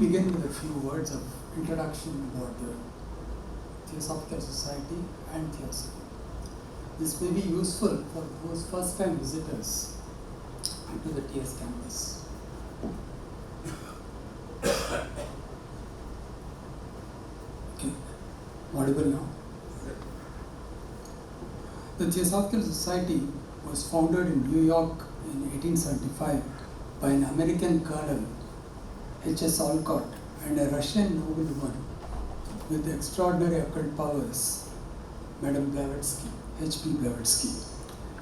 begin with a few words of introduction about the Theosophical Society and Theosophy. This may be useful for those first-time visitors to the TS campus. Okay, audible now? The Theosophical Society was founded in New York in 1875 by an American colonel, H.S. Olcott, and a Russian noblewoman with extraordinary occult powers, Madame Blavatsky, H.P. Blavatsky.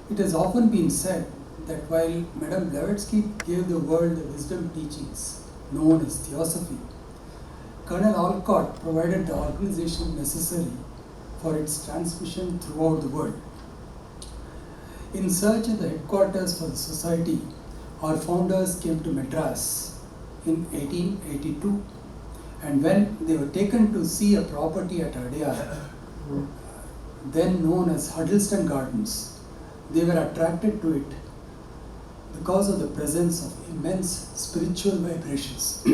It has often been said that while Madame Blavatsky gave the world the wisdom teachings known as Theosophy, Colonel Olcott provided the organization necessary for its transmission throughout the world. In search of the headquarters for the society, our founders came to Madras in 1882, and when they were taken to see a property at Adyar, then known as Huddleston Gardens, they were attracted to it because of the presence of immense spiritual vibrations.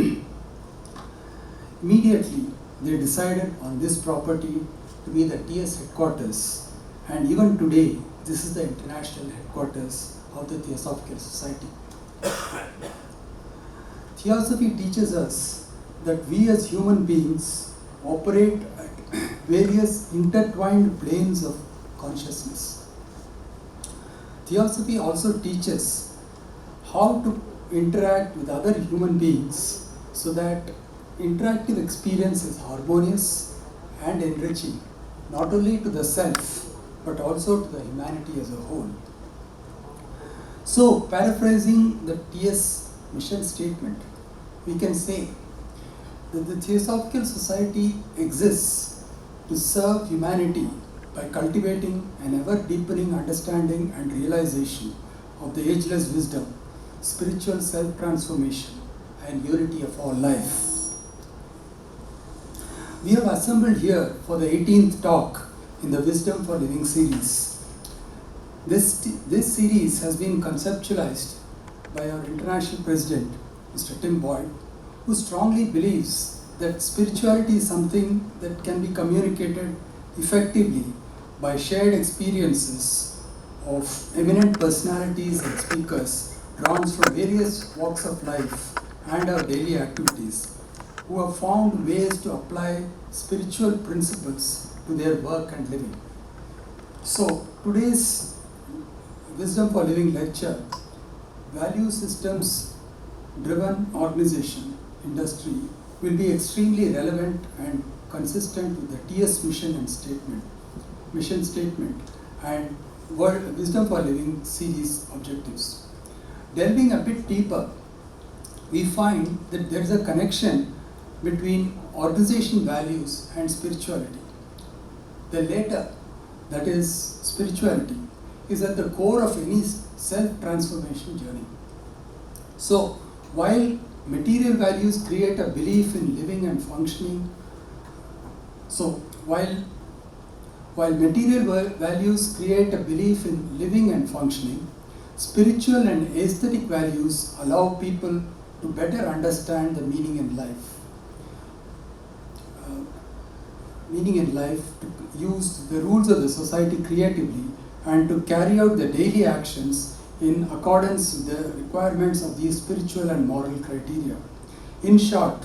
Immediately, they decided on this property to be the TS headquarters, and even today, this is the international headquarters of the Theosophical Society. Theosophy teaches us that we as human beings operate at various intertwined planes of consciousness. Theosophy also teaches how to interact with other human beings so that interactive experience is harmonious and enriching, not only to the self, but also to the humanity as a whole. So, paraphrasing the TS mission statement, we can say that the Theosophical Society exists to serve humanity by cultivating an ever-deepening understanding and realization of the ageless wisdom, spiritual self-transformation, and unity of all life. We have assembled here for the 18th talk in the Wisdom for Living series. This series has been conceptualized by our international president, Mr. Tim Boyd, who strongly believes that spirituality is something that can be communicated effectively by shared experiences of eminent personalities and speakers drawn from various walks of life and our daily activities, who have found ways to apply spiritual principles to their work and living. So, today's Wisdom for Living lecture, value systems driven organization industry, will be extremely relevant and consistent with the TS mission statement and Wisdom for Living series objectives. Delving a bit deeper, we find that there is a connection between organization values and spirituality. The latter, that is spirituality, is at the core of any self-transformation journey. So, while material values create a belief in living and functioning, while material values create a belief in living and functioning, spiritual and aesthetic values allow people to better understand the meaning in life. To use the rules of the society creatively and to carry out the daily actions in accordance with the requirements of these spiritual and moral criteria. In short,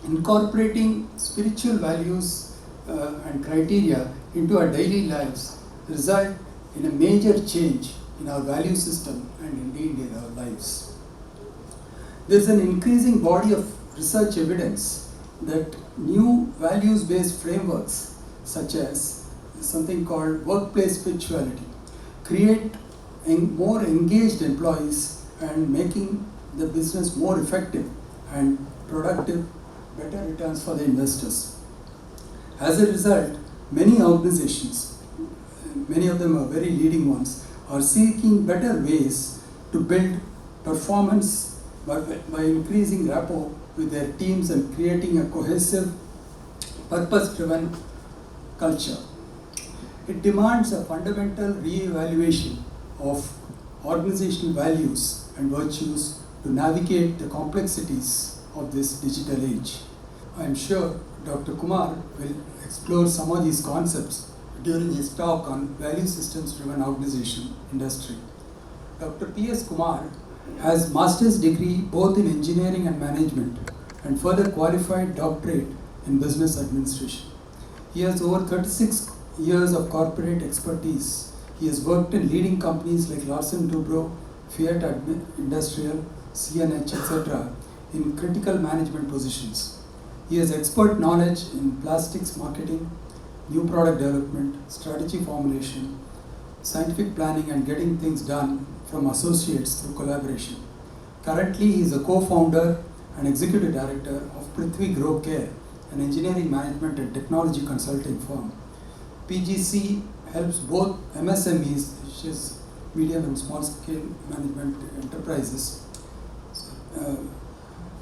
incorporating spiritual values and criteria into our daily lives result in a major change in our value system and indeed in our lives. There is an increasing body of research evidence that new values-based frameworks, such as something called workplace spirituality, create more engaged employees and making the business more effective and productive, better returns for the investors. As a result, many organizations, many of them are very leading ones, are seeking better ways to build performance by increasing rapport with their teams and creating a cohesive, purpose-driven culture. It demands a fundamental re-evaluation of organizational values and virtues to navigate the complexities of this digital age. I am sure Dr. Kumar will explore some of these concepts during his talk on value systems driven organization industry. Dr. P.S. Kumar has master's degree both in engineering and management and further qualified doctorate in business administration. He has over 36 years of corporate expertise. He has worked in leading companies like Larsen Toubro, Fiat Industrial, CNH, etc. in critical management positions. He has expert knowledge in plastics marketing, new product development, strategy formulation, scientific planning and getting things done from associates through collaboration. Currently, he is a co-founder and executive director of Prithvi Grow Care, an engineering management and technology consulting firm. PGC helps both MSMEs, which is medium and small scale management enterprises,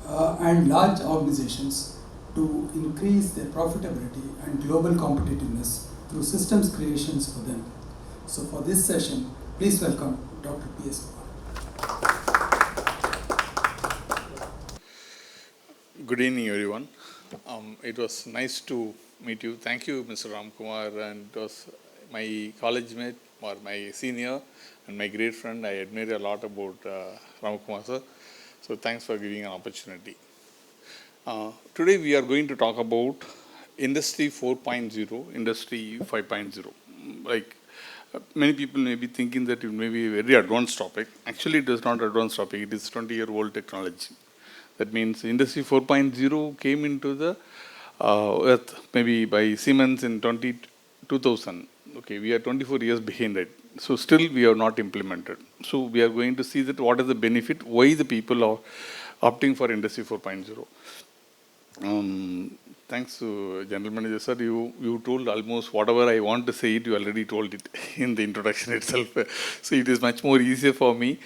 and large organizations to increase their profitability and global competitiveness through systems creations for them. So for this session, please welcome Dr. P.S. Kumar. Good evening, everyone. It was nice to meet you. Thank you, Mr. Ram Kumar, and it was my college mate or my senior and my great friend. I admire a lot about Ram Kumar, sir. So thanks for giving an opportunity. Today we are going to talk about Industry 4.0, Industry 5.0. Like many people may be thinking that it may be a very advanced topic. Actually, it is not an advanced topic. It is 20-year-old technology. That means Industry 4.0 came into the earth maybe by Siemens in 2000. Okay, we are 24 years behind it. So still we are not implemented. So we are going to see that what is the benefit, why the people are opting for Industry 4.0. Thanks to General Manager, sir. You told almost whatever I want to say it, you already told it in the introduction itself. So it is much more easier for me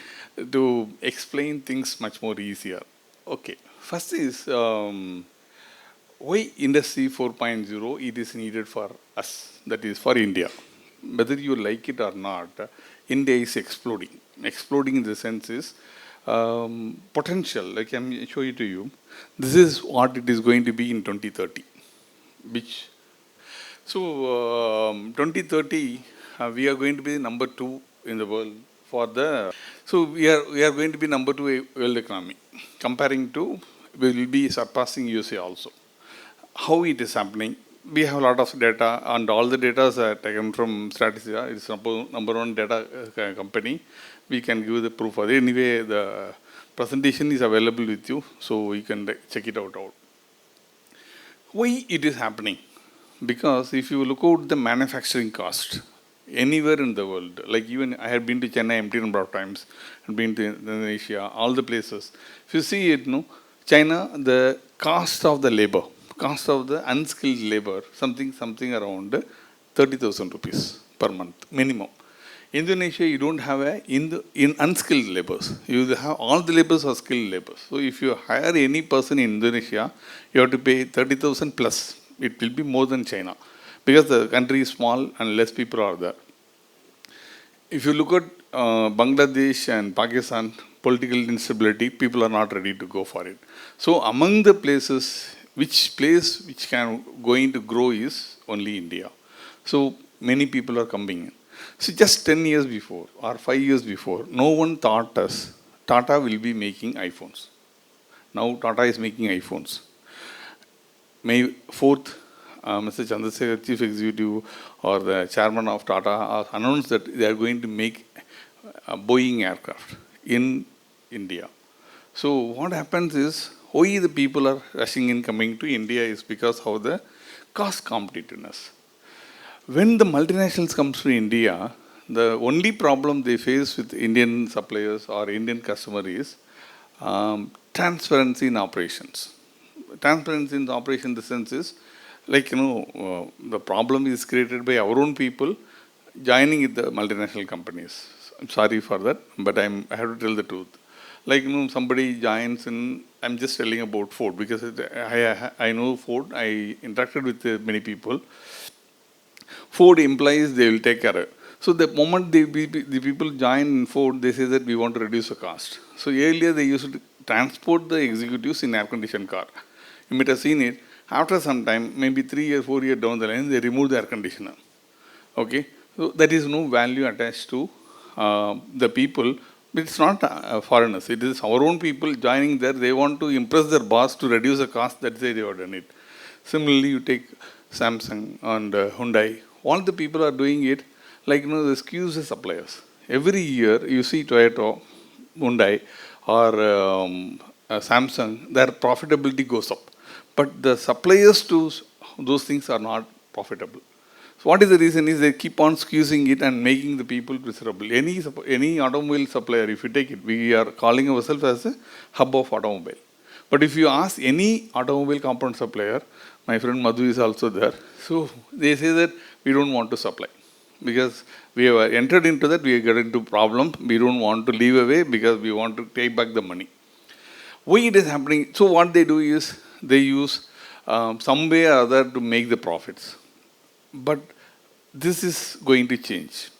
to explain things much more easier. Okay, first is why Industry 4.0 it is needed for us, that is for India. Whether you like it or not, India is exploding. Exploding in the sense is potential, like I'm show it to you. This is what it is going to be in 2030. Which, so 2030, we are going to be number 2 in the world for the. So we are going to be number 2 world economy. Comparing to, we will be surpassing USA also. How it is happening? We have a lot of data, and all the data are taken from Statista. It's number 1 data company. We can give the proof. Anyway, the presentation is available with you, so you can check it out. Why it is happening? Because if you look at the manufacturing cost, anywhere in the world, like even I had been to Chennai empty number of times, and been to Indonesia, all the places. If you see it, no, China, the cost of the labor, cost of the unskilled labor, something around 30,000 rupees per month minimum. Indonesia, you don't have in unskilled laborers. You have all the laborers are skilled laborers. So if you hire any person in Indonesia, you have to pay 30,000 plus. It will be more than China, because the country is small and less people are there. If you look at Bangladesh and Pakistan, political instability, people are not ready to go for it. So among the places, which can going to grow is only India. So many people are coming in. So just 10 years before or 5 years before, no one thought us Tata will be making iPhones. Now Tata is making iPhones. May 4th, Mr. Chandrasekhar, Chief Executive or the Chairman of Tata announced that they are going to make a Boeing aircraft in India. So what happens is, why the people are rushing in, coming to India is because of the cost competitiveness. When the multinationals comes to India, the only problem they face with Indian suppliers or Indian customer is transparency in operations. Transparency in the operation in the sense is, like, the problem is created by our own people joining with the multinational companies. I'm sorry for that, but I have to tell the truth. Like, somebody joins in, I'm just telling about Ford, because I know Ford, I interacted with many people. Ford implies they will take care of it. So the moment the people join in Ford, they say that we want to reduce the cost. So earlier they used to transport the executives in air-conditioned car. You might have seen it. After some time, maybe 3 years, 4 years down the line, they remove the air conditioner. Okay, so there is no value attached to the people. It's not foreigners. It is our own people joining there. They want to impress their boss to reduce the cost. That's why they have done it. Similarly, you take Samsung and Hyundai. All the people are doing it like, the excuse the suppliers. Every year, you see Toyota, Hyundai, or Samsung, their profitability goes up. But the suppliers to those things are not profitable. So what is the reason is they keep on squeezing it and making the people miserable. Any automobile supplier, if you take it, we are calling ourselves as a hub of automobile. But if you ask any automobile component supplier, my friend Madhu is also there, so they say that we don't want to supply. Because we have entered into that, we get into problem, we don't want to leave away because we want to take back the money. Why it is happening? So what they do is, they use some way or other to make the profits. But this is going to change.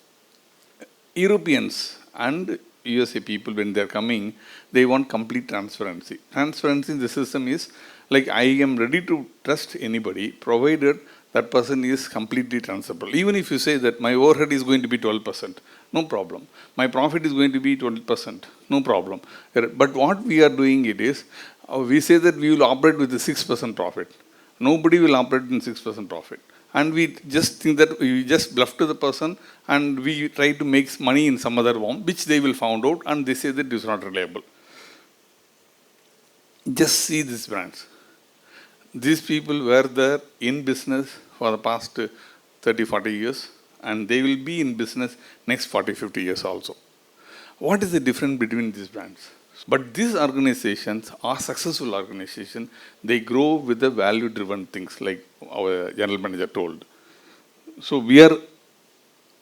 Europeans and USA people, when they're coming, they want complete transparency. Transparency in the system is like, I am ready to trust anybody, provided that person is completely transferable. Even if you say that my overhead is going to be 12%, no problem. My profit is going to be 20%, no problem. But what we are doing it is, we say that we will operate with a 6% profit. Nobody will operate in 6% profit. And we just think that we just bluff to the person and we try to make money in some other form, which they will find out and they say that it is not reliable. Just see these brands. These people were there in business for the past 30, 40 years and they will be in business next 40, 50 years also. What is the difference between these brands? But these organizations are successful organizations. They grow with the value-driven things, like our general manager told. So we are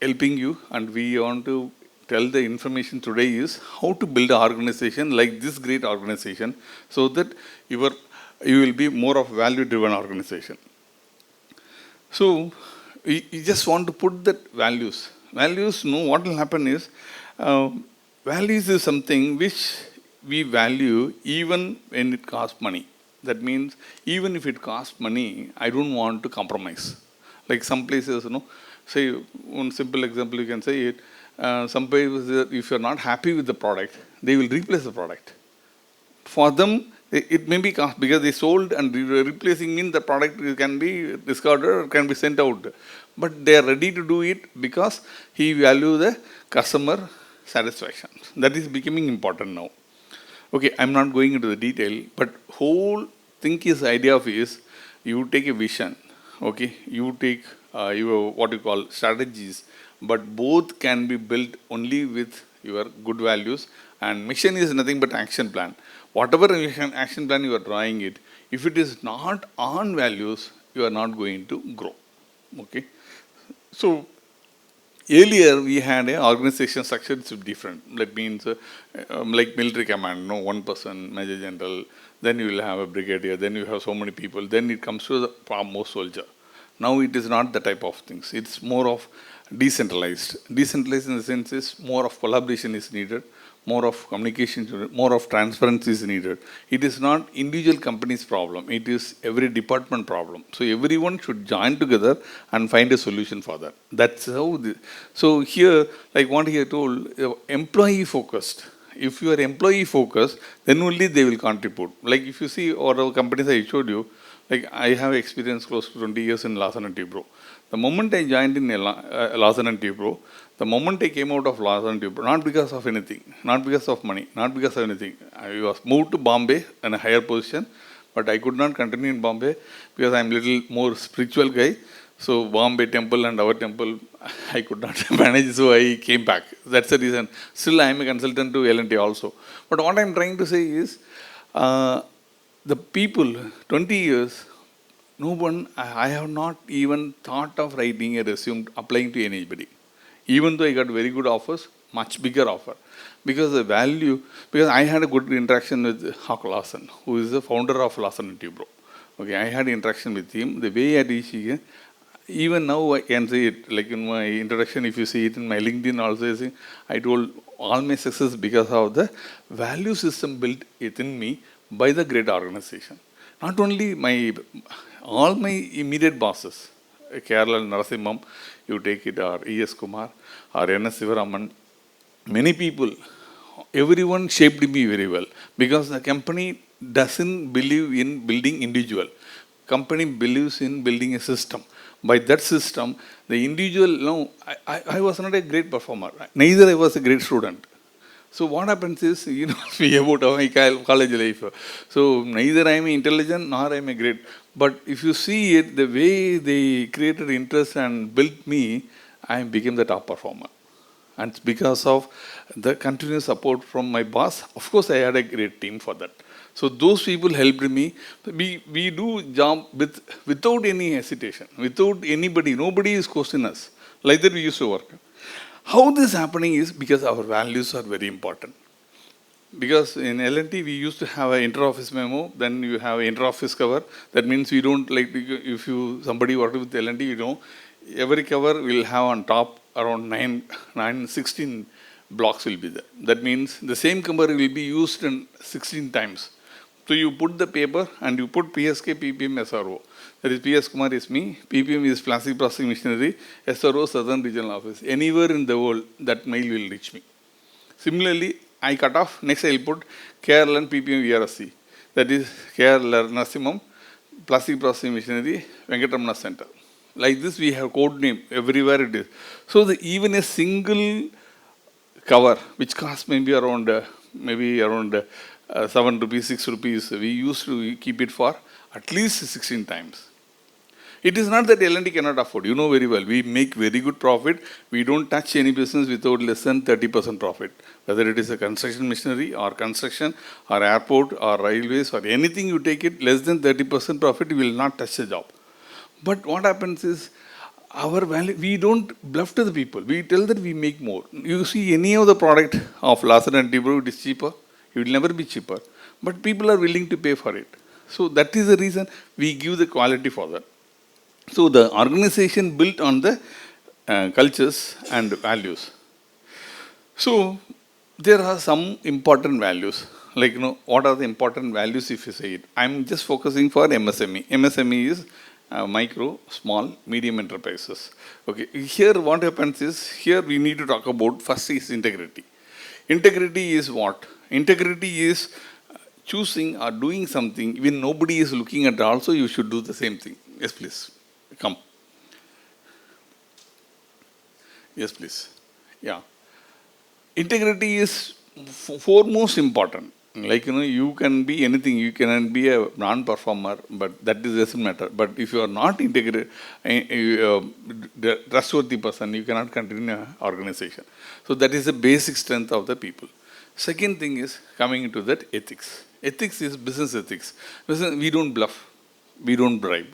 helping you, and we want to tell the information today is how to build an organization like this great organization, so that you will be more of value-driven organization. So we just want to put that values. Values, what will happen is, values is something which we value even when it costs money. That means even if it costs money, I don't want to compromise. Like some places, say one simple example you can say it. Some places, if you're not happy with the product, they will replace the product. For them, it may be cost because they sold and replacing means the product can be discarded or can be sent out. But they are ready to do it because he values the customer satisfaction. That is becoming important now. Okay, I'm not going into the detail, but whole thing is idea of is, you take a vision, okay, you take your what you call strategies, but both can be built only with your good values, and mission is nothing but action plan. Whatever action plan you are drawing it, if it is not on values, you are not going to grow. Okay, so earlier we had an organization structure which is different. That means like military command, one person, major general, then you will have a brigadier, then you have so many people, then it comes to the foremost soldier. Now it is not the type of things. It's more of decentralized. Decentralized in the sense is more of collaboration is needed, more of communication, more of transparency is needed. It is not individual company's problem. It is every department problem. So everyone should join together and find a solution for that. That's how. So here, like what he told, employee focused. If you are employee focused, then only they will contribute. Like if you see all our companies I showed you, like I have experience close to 20 years in Larsen & Toubro. The moment I joined in Larsen & Toubro, the moment I came out of Larsen & Toubro, not because of anything, not because of money, not because of anything. I was moved to Bombay in a higher position, but I could not continue in Bombay because I'm a little more spiritual guy. So Bombay temple and our temple, I could not manage, so I came back. That's the reason. Still, I am a consultant to L&T also. But what I'm trying to say is, the people, 20 years, no one, I have not even thought of writing a resume, applying to anybody. Even though I got very good offers, much bigger offer. Because the value, because I had a good interaction with Hawk Larsen, who is the founder of Larsen & Toubro. Okay, I had interaction with him. The way I teach him, even now I can see it, like in my introduction, if you see it in my LinkedIn also, I told all my success because of the value system built within me by the great organization. Not only all my immediate bosses, Kerala Narasimham, you take it, or E.S. Kumar, or N.S. Sivaraman, many people, everyone shaped me very well because the company doesn't believe in building individual. Company believes in building a system. By that system, the individual, no, I was not a great performer. Neither I was a great student. So what happens is, me about my college life. So neither I am intelligent nor I am a great. But if you see it, the way they created interest and built me, I became the top performer. And it's because of the continuous support from my boss. Of course, I had a great team for that. So those people helped me. We do job without any hesitation, without anybody. Nobody is questioning us. Like that we used to work. How this is happening is because our values are very important. Because in L&T we used to have an inter-office memo, then you have an inter-office cover. That means we don't, like, if somebody worked with L&T, every cover will have on top around 16 blocks will be there. That means the same cover will be used in 16 times. So you put the paper and you put PSK, PPM, SRO. That is PS Kumar is me, PPM is Plastic Processing Machinery, SRO Southern Regional Office. Anywhere in the world, that mail will reach me. Similarly, I cut off, next I will put Kerala PPM VRSC. That is Kerala Narasimham, Plastic Processing Machinery, Venkatamana Center. Like this, we have code name everywhere it is. So even a single cover, which costs maybe around 7 rupees, 6 rupees, we used to keep it for at least 16 times. It is not that L&T cannot afford. You know very well, we make very good profit. We don't touch any business without less than 30% profit. Whether it is a construction machinery or construction or airport or railways or anything you take it, less than 30% profit, you will not touch the job. But what happens is, our value, we don't bluff to the people. We tell that we make more. You see any of the product of Larsen and Toubro, it is cheaper. It will never be cheaper. But people are willing to pay for it. So that is the reason we give the quality for that. So the organization built on the cultures and values. So there are some important values. Like, what are the important values if you say it? I'm just focusing for MSME. MSME is micro, small, medium enterprises. Okay, here what happens is, here we need to talk about, first is integrity. Integrity is what? Integrity is choosing or doing something when nobody is looking at, also you should do the same thing. Yes, please. Come. Yes, please. Yeah. Integrity is foremost important. Like, you can be anything. You can be a non-performer, but that doesn't matter. But if you are not integrated, trustworthy person, you cannot continue an organization. So that is the basic strength of the people. Second thing is coming into that ethics. Ethics is business ethics. We don't bluff. We don't bribe.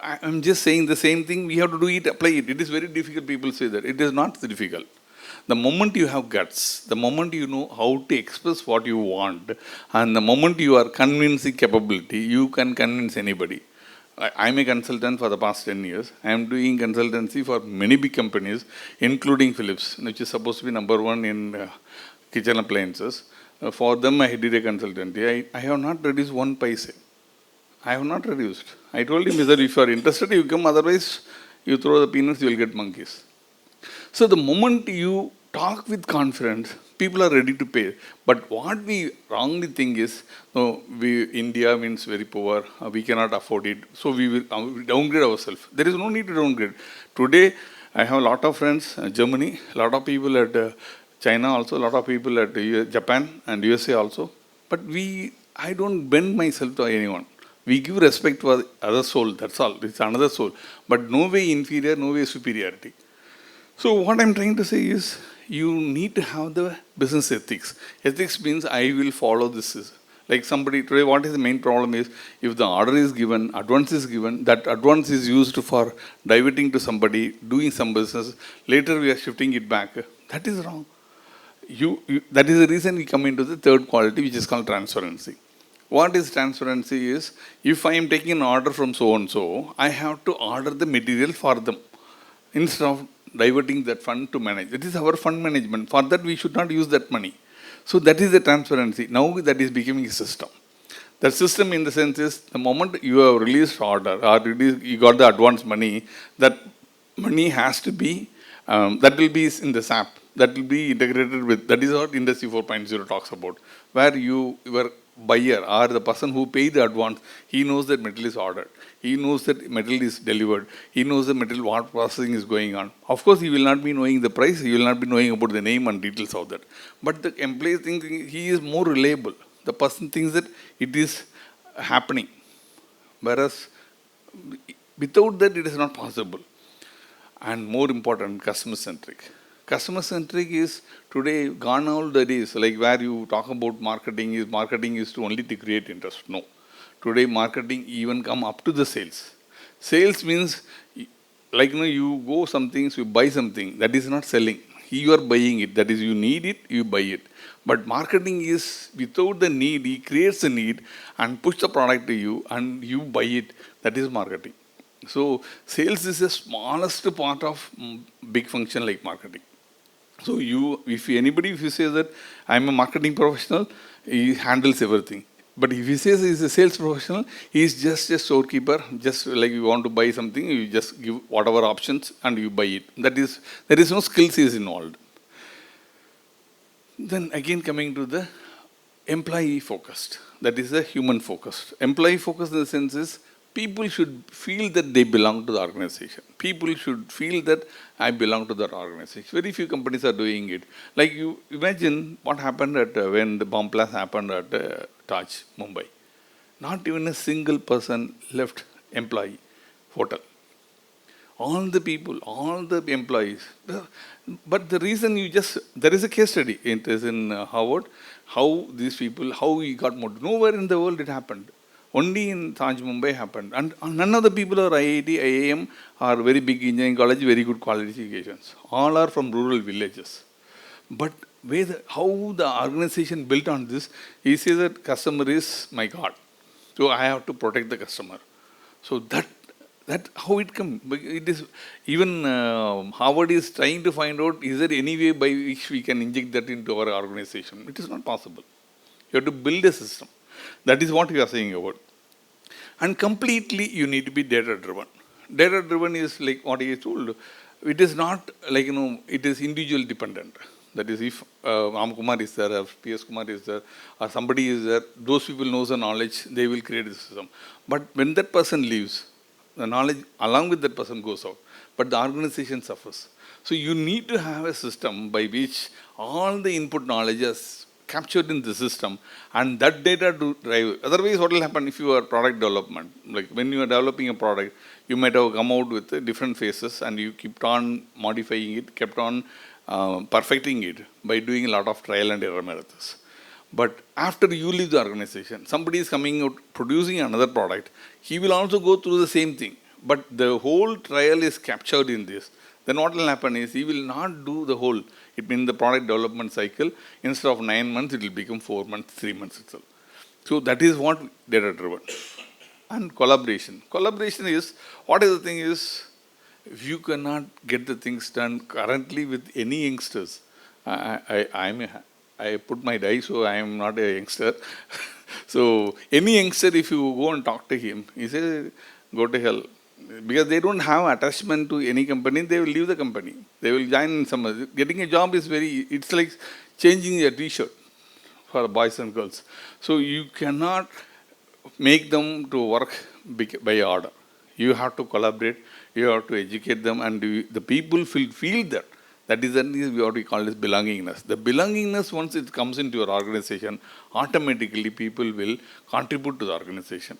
I'm just saying the same thing. We have to do it, apply it. It is very difficult. People say that. It is not difficult. The moment you have guts, the moment you know how to express what you want, and the moment you are convincing capability, you can convince anybody. I'm a consultant for the past 10 years. I am doing consultancy for many big companies, including Philips, which is supposed to be number one in kitchen appliances. For them, I did a consultancy. I have not reduced one paise. I have not reduced. I told him, whether if you are interested, you come, otherwise you throw the peanuts, you will get monkeys. So the moment you talk with confidence, people are ready to pay. But what we wrongly think is, India means very poor, we cannot afford it, so we will downgrade ourselves. There is no need to downgrade. Today, I have a lot of friends, Germany, a lot of people at China also, a lot of people at Japan and USA also. But I don't bend myself to anyone. We give respect for other soul, that's all. It's another soul. But no way inferior, no way superiority. So what I'm trying to say is, you need to have the business ethics. Ethics means I will follow this. Like somebody today, what is the main problem is, if the order is given, advance is given, that advance is used for diverting to somebody, doing some business, later we are shifting it back. That is wrong. That is the reason we come into the third quality, which is called transparency. What is transparency is, if I am taking an order from so and so, I have to order the material for them instead of diverting that fund to manage. That is our fund management. For that, we should not use that money. So that is the transparency. Now that is becoming a system. The system in the sense is, the moment you have released order or you got the advance money, that money has to be, that will be in the SAP. That will be integrated with, that is what Industry 4.0 talks about, where your buyer or the person who paid the advance, he knows that material is ordered. He knows that material is delivered. He knows the material, what processing is going on. Of course, he will not be knowing the price. He will not be knowing about the name and details of that. But the employee thinks he is more reliable. The person thinks that it is happening. Whereas without that, it is not possible. And more important, customer-centric. Customer-centric is today gone all the days, like where you talk about marketing is to only to create interest. No. Today marketing even come up to the sales. Sales means, like you go something, so you buy something, that is not selling. You are buying it, that is you need it, you buy it. But marketing is without the need, he creates a need and push the product to you and you buy it. That is marketing. So sales is the smallest part of big function like marketing. So if you say that I'm a marketing professional, he handles everything. But if he says he's a sales professional, he's just a storekeeper. Just like you want to buy something, you just give whatever options and you buy it. There is no skills is involved. Then again coming to the employee focused. That is the human focused. Employee focused in the sense is, people should feel that they belong to the organization. People should feel that I belong to that organization. Very few companies are doing it. Like you imagine what happened when the bomb blast happened at Taj, Mumbai. Not even a single person left employee hotel. All the people, all the employees. But the reason there is a case study. It is in Harvard, how these people, how he got motivated. Nowhere in the world it happened. Only in Taj, Mumbai happened. And none of the people are IIT, IIM, are very big engineering college, very good qualifications. All are from rural villages. But how the organization built on this, he says that customer is my God. So I have to protect the customer. So that how it comes. It is even Harvard is trying to find out, is there any way by which we can inject that into our organization? It is not possible. You have to build a system. That is what we are saying about. And completely you need to be data driven. Data driven is like what he told. It is not like, it is individual dependent. That is, if Kumar is there, or PS Kumar is there, or somebody is there, those people know the knowledge, they will create the system. But when that person leaves, the knowledge along with that person goes out. But the organization suffers. So you need to have a system by which all the input knowledge is captured in the system and that data to drive. Otherwise, what will happen if you are product development? Like when you are developing a product, you might have come out with different phases and you kept on modifying it, kept on perfecting it by doing a lot of trial and error methods. But after you leave the organization, somebody is coming out producing another product, he will also go through the same thing. But the whole trial is captured in this. Then what will happen is he will not do the whole. It means the product development cycle, instead of 9 months, it will become 4 months, 3 months itself. So that is what data driven. And collaboration. Collaboration is, what is the thing is, if you cannot get the things done currently with any youngsters, I put my die, so I am not a youngster. So any youngster, if you go and talk to him, he says, go to hell. Because they don't have attachment to any company, they will leave the company. They will join some other. Getting a job is it's like changing a t-shirt for boys and girls. So you cannot make them to work by order. You have to collaborate, you have to educate them, and the people feel that. That is what we call as belongingness. The belongingness, once it comes into your organization, automatically people will contribute to the organization.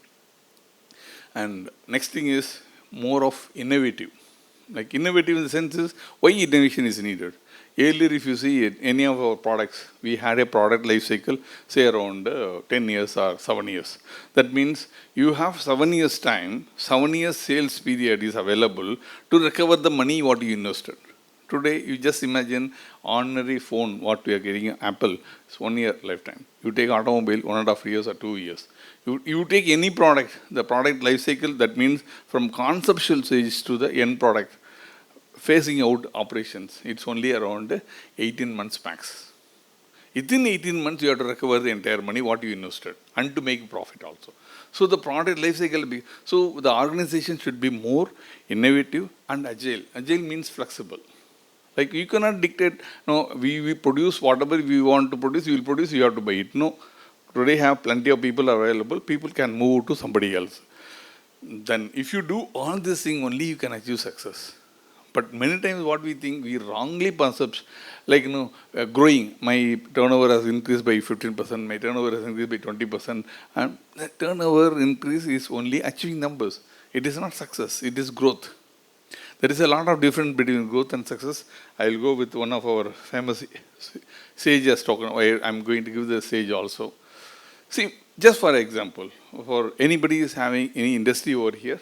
And next thing is more of innovative. Like innovative in the sense is, why innovation is needed. Earlier, if you see it, any of our products, we had a product life cycle, say around 10 years or 7 years. That means you have 7 years time, 7 years sales period is available to recover the money what you invested. Today, you just imagine ordinary phone, what we are getting, Apple, it's 1 year lifetime. You take automobile, 1.5 years or 2 years. You take any product, the product life cycle, that means from conceptual stage to the end product, phasing out operations, it's only around 18 months max. Within 18 months, you have to recover the entire money what you invested and to make profit also. So the product life cycle, so the organization should be more innovative and agile. Agile means flexible. Like you cannot dictate, no, we produce whatever we want to produce, you will produce, you have to buy it. No, today have plenty of people available, people can move to somebody else. Then if you do all this thing only, you can achieve success. But many times what we think, we wrongly perceive, like, growing, my turnover has increased by 15%, my turnover has increased by 20%, and the turnover increase is only achieving numbers. It is not success, it is growth. There is a lot of difference between growth and success. I will go with one of our famous sages talking. I'm going to give the sage also. See, just for example, for anybody is having any industry over here,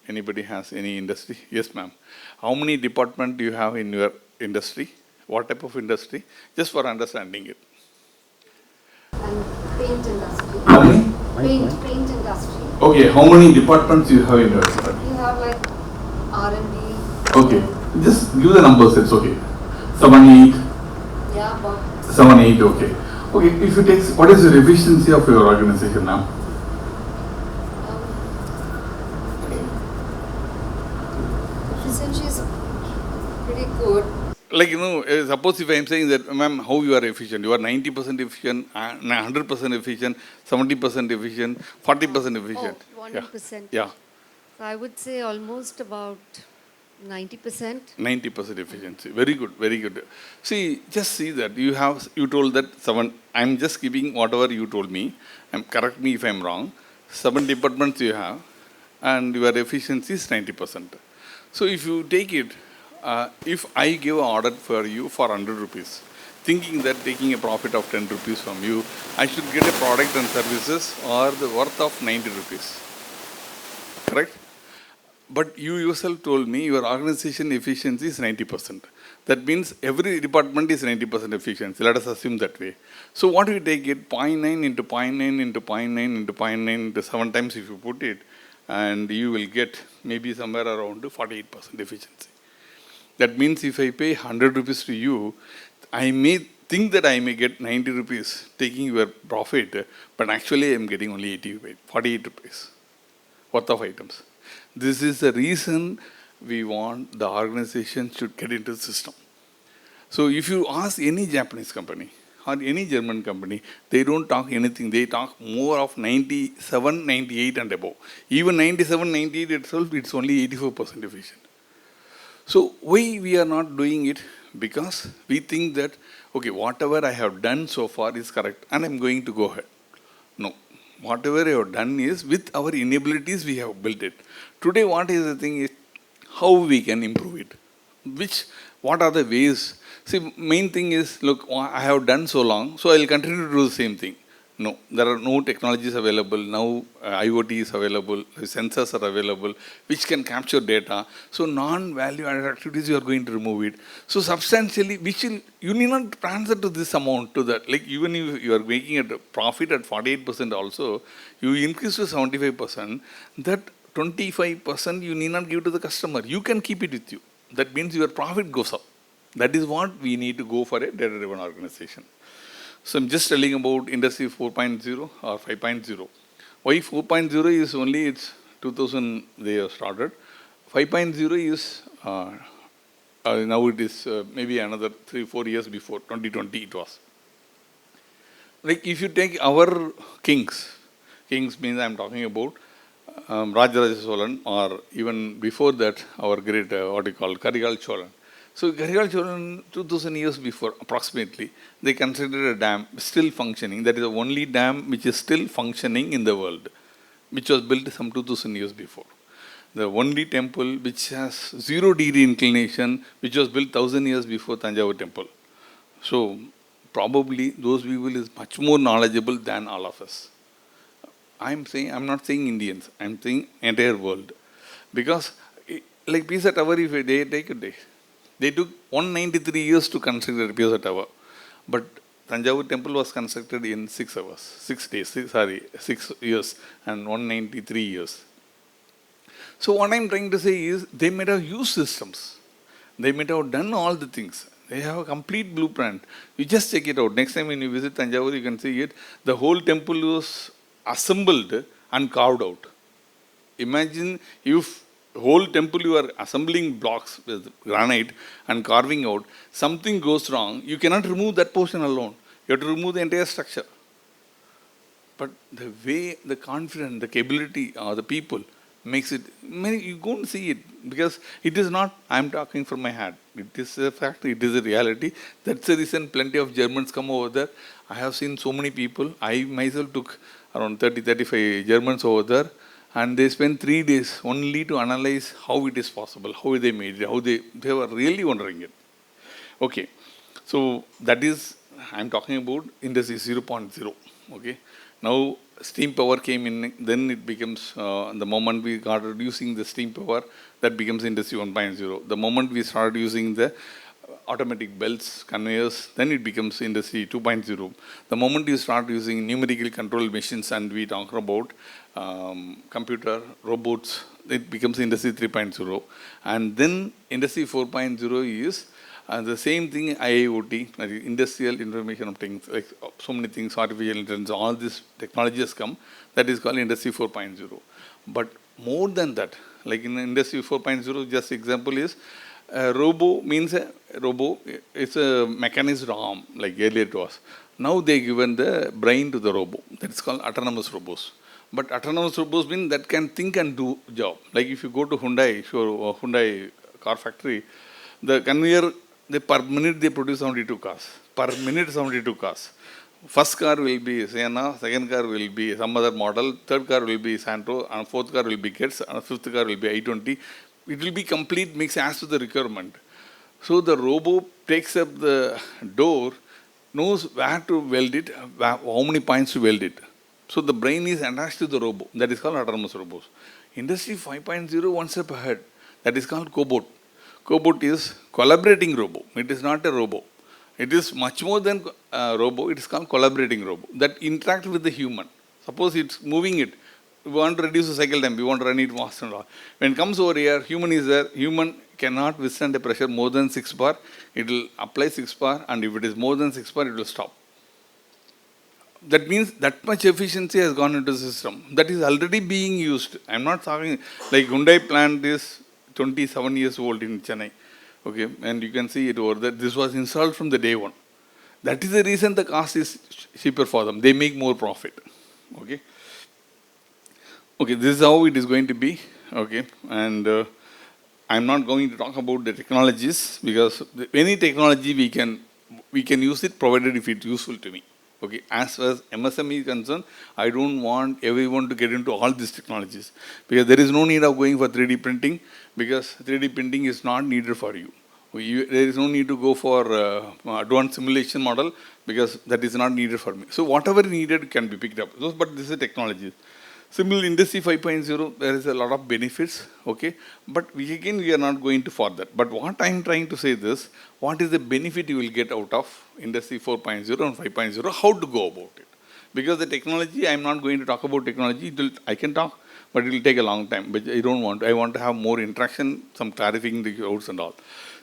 anybody has any industry? Yes, ma'am. How many departments do you have in your industry? What type of industry? Just for understanding it. And paint industry. How many? Paint industry. Okay, how many departments you have in your industry? You have like R&D. Okay, just give the numbers, it's okay. 7, 8. Yeah, about 7, 8, okay. Okay, if you take, what is the efficiency of your organization now? efficiency is pretty good. Like, suppose if I am saying that, ma'am, how you are efficient? You are 90% efficient, 100% efficient, 70% efficient, 40% efficient. Oh, 100%. Yeah. So I would say almost about 90%. 90% efficiency. Very good, very good. See, just see that you told that 7, I'm just giving whatever you told me, correct me if I'm wrong, 7 departments you have, and your efficiency is 90%. So if you take it, if I give an order for you for 100 rupees, thinking that taking a profit of 10 rupees from you, I should get a product and services or the worth of 90 rupees. Correct? But you yourself told me your organization efficiency is 90%. That means every department is 90% efficiency. Let us assume that way. So what do you take it? 0.9 into 0.9 into 0.9 into 0.9 into 7 times if you put it, and you will get maybe somewhere around 48% efficiency. That means if I pay 100 rupees to you, I may think that I may get 90 rupees taking your profit, but actually I am getting only 48 rupees worth of items. This is the reason we want the organization should get into the system. So if you ask any Japanese company or any German company, they don't talk anything. They talk more of 97, 98 and above. Even 97, 98 itself, it's only 84% efficient. So why we are not doing it? Because we think that, okay, whatever I have done so far is correct and I'm going to go ahead. No. Whatever I have done is with our inabilities we have built it. Today what is the thing is how we can improve it. What are the ways? See, main thing is, look, I have done so long, so I will continue to do the same thing. No, there are no technologies available. Now IoT is available, sensors are available, which can capture data. So non-value added activities, you are going to remove it. So substantially, you need not transfer to this amount to that. Like even if you are making a profit at 48% also, you increase to 75%, that 25% you need not give to the customer. You can keep it with you. That means your profit goes up. That is what we need to go for a data-driven organization. So I'm just telling about industry 4.0 or 5.0. Why 4.0 is only it's 2000 they have started. 5.0 is now it is maybe another 3-4 years before 2020 it was. Like if you take our kings means I'm talking about Rajaraja Cholan, or even before that our great Karigal Cholan. So Karigal Cholan 2000 years before approximately, they considered a dam still functioning. That is the only dam which is still functioning in the world, which was built some 2000 years before. The only temple which has 0-degree inclination, which was built 1000 years before Tanjavur temple. So probably those people is much more knowledgeable than all of us. I'm not saying Indians, I'm saying entire world. Because like Pisa Tower, if they take a day, They took 193 years to construct the Pisa Tower. But Tanjavur temple was constructed in 6 hours, 6 days, 6 years and 193 years. So what I'm trying to say is they might have used systems. They might have done all the things. They have a complete blueprint. You just check it out. Next time when you visit Tanjavur, you can see it. The whole temple was assembled and carved out. Imagine if whole temple you are assembling blocks with granite and carving out, something goes wrong, you cannot remove that portion alone. You have to remove the entire structure. But the way, the confidence, the capability of the people makes it, you go and see it because it is not, I'm talking from my head. It is a fact, it is a reality. That's the reason plenty of Germans come over there. I have seen so many people. I myself took around 35 Germans over there. And they spent 3 days only to analyze how it is possible, how they made it, how they were really wondering it. Okay, so that is, I'm talking about industry 0.0. Okay, now steam power came in, then it becomes, the moment we started using the steam power, that becomes industry 1.0. The moment we started using the automatic belts, conveyors, then it becomes industry 2.0. The moment you start using numerically controlled machines and we talk about computer, robots, it becomes industry 3.0. And then industry 4.0 is the same thing, IIoT, like industrial information of things, like so many things, artificial intelligence, all these technologies come, that is called industry 4.0. But more than that, like in industry 4.0, just example is, robo means a robo, it's a mechanized arm, like earlier it was. Now they given the brain to the robo. That's called autonomous robots. But autonomous robots mean that can think and do job. Like if you go to Hyundai car factory, the conveyor, per minute they produce 72 cars. Per minute 72 cars. First car will be Sienna, second car will be some other model, third car will be Santro, and fourth car will be Getz, and fifth car will be I-20. It will be complete mix as to the requirement. So the robo takes up the door, knows where to weld it, how many points to weld it. So the brain is attached to the robo. That is called autonomous robots. Industry 5.0 one step ahead. That is called cobot. Cobot is collaborating robo. It is not a robo. It is much more than a robo. It is called collaborating robo that interacts with the human. Suppose it's moving it. We want to reduce the cycle time. We want to run it fast and all. When it comes over here, human is there. Human cannot withstand a pressure more than 6 bar. It will apply 6 bar, and if it is more than 6 bar, it will stop. That means that much efficiency has gone into the system. That is already being used. I'm not talking like Hyundai plant is 27 years old in Chennai. Okay, and you can see it over there. This was installed from the day one. That is the reason the cost is cheaper for them. They make more profit. Okay. Okay, this is how it is going to be. Okay, and I'm not going to talk about the technologies because any technology we can use it provided if it's useful to me. Okay, as far as MSME is concerned, I don't want everyone to get into all these technologies because there is no need of going for 3D printing because 3D printing is not needed for you. There is no need to go for advanced simulation model because that is not needed for me. So whatever needed can be picked up. But this is technology. Similar industry 5.0, there is a lot of benefits, okay, but we are not going to for that. But what I am trying to say this, what is the benefit you will get out of industry 4.0 and 5.0, how to go about it. Because the technology, I am not going to talk about technology, I can talk, but it will take a long time, but I don't want to. I want to have more interaction, some clarifying the doubts and all.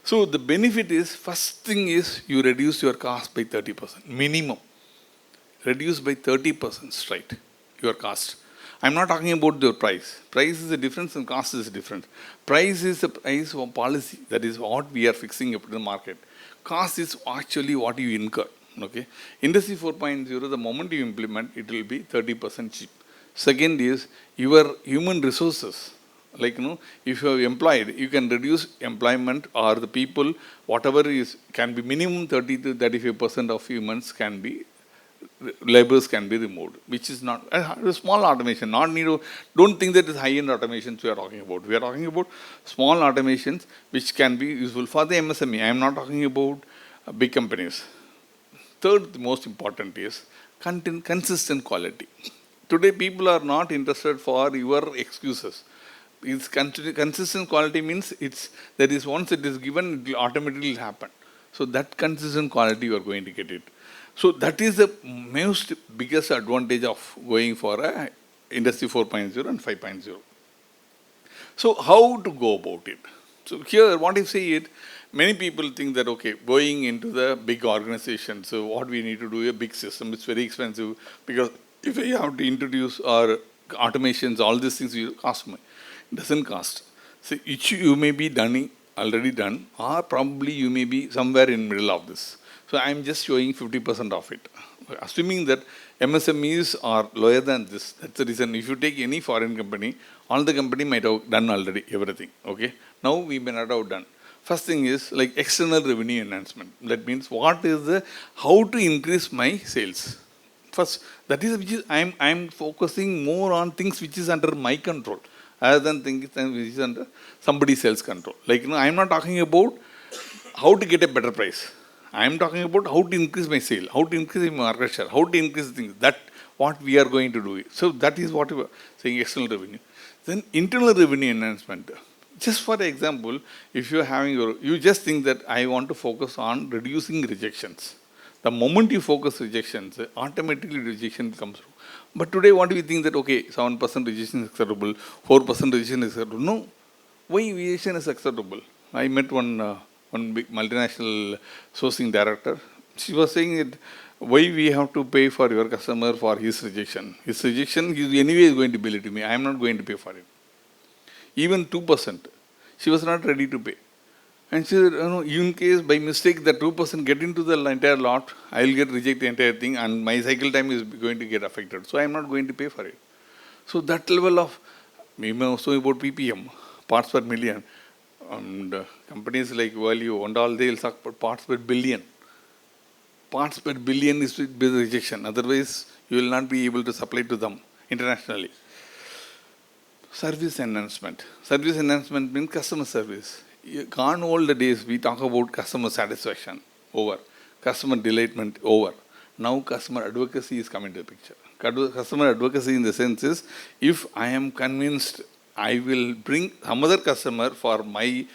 So the benefit is, first thing is, you reduce your cost by 30%, minimum. Reduce by 30% straight, your cost. I'm not talking about the price. Price is a difference and cost is different. Price is a price of policy. That is what we are fixing up in the market. Cost is actually what you incur. Okay. Industry 4.0, the moment you implement, it will be 30% cheap. Second is your human resources. Like, if you are employed, you can reduce employment or the people, whatever is, can be minimum 30 to 35% of humans can be labors can be removed, which is not a small automation. Not need to, don't think that is high-end automations we are talking about. We are talking about small automations which can be useful for the MSME. I am not talking about big companies. Third, the most important is consistent quality. Today, people are not interested for your excuses. It's consistent quality means that is once it is given, it will automatically happen. So that consistent quality you are going to get it. So that is the most biggest advantage of going for a Industry 4.0 and 5.0. So how to go about it? So here, what I say it, many people think that, okay, going into the big organization, so what we need to do, a big system, it's very expensive, because if we have to introduce our automations, all these things will cost money. It doesn't cost. So you may be already done, or probably you may be somewhere in middle of this. So I'm just showing 50% of it. Assuming that MSMEs are lower than this, that's the reason. If you take any foreign company, all the company might have done already everything. Okay. Now we may not have done. First thing is like external revenue enhancement. That means how to increase my sales. First, that is which is I'm focusing more on things which is under my control, rather than things which is under somebody else's control. Like I'm not talking about how to get a better price. I'm talking about how to increase my sale, how to increase my market share, how to increase things. That what we are going to do. So that is what we are saying, external revenue. Then internal revenue enhancement. Just for example, if you're you just think that I want to focus on reducing rejections. The moment you focus rejections, automatically rejection comes through. But today, what do we think that, okay, 7% rejection is acceptable, 4% rejection is acceptable? No. Why rejection is acceptable? I met one big multinational sourcing director. She was saying that why we have to pay for your customer for his rejection. His rejection, he anyway is going to bill it to me. I am not going to pay for it. Even 2%, she was not ready to pay. And she said, in case by mistake the 2% get into the entire lot, I will get reject the entire thing and my cycle time is going to get affected. So I am not going to pay for it. So that level of, maybe also about PPM, parts per million, and companies like Value and all, they will suck parts per billion. Parts per billion is with rejection. Otherwise, you will not be able to supply to them internationally. Service enhancement. Service enhancement means customer service. Gone all the days, we talk about customer satisfaction, over. Customer delightment, over. Now customer advocacy is coming to the picture. Customer advocacy in the sense is, if I am convinced I will bring some other customer for my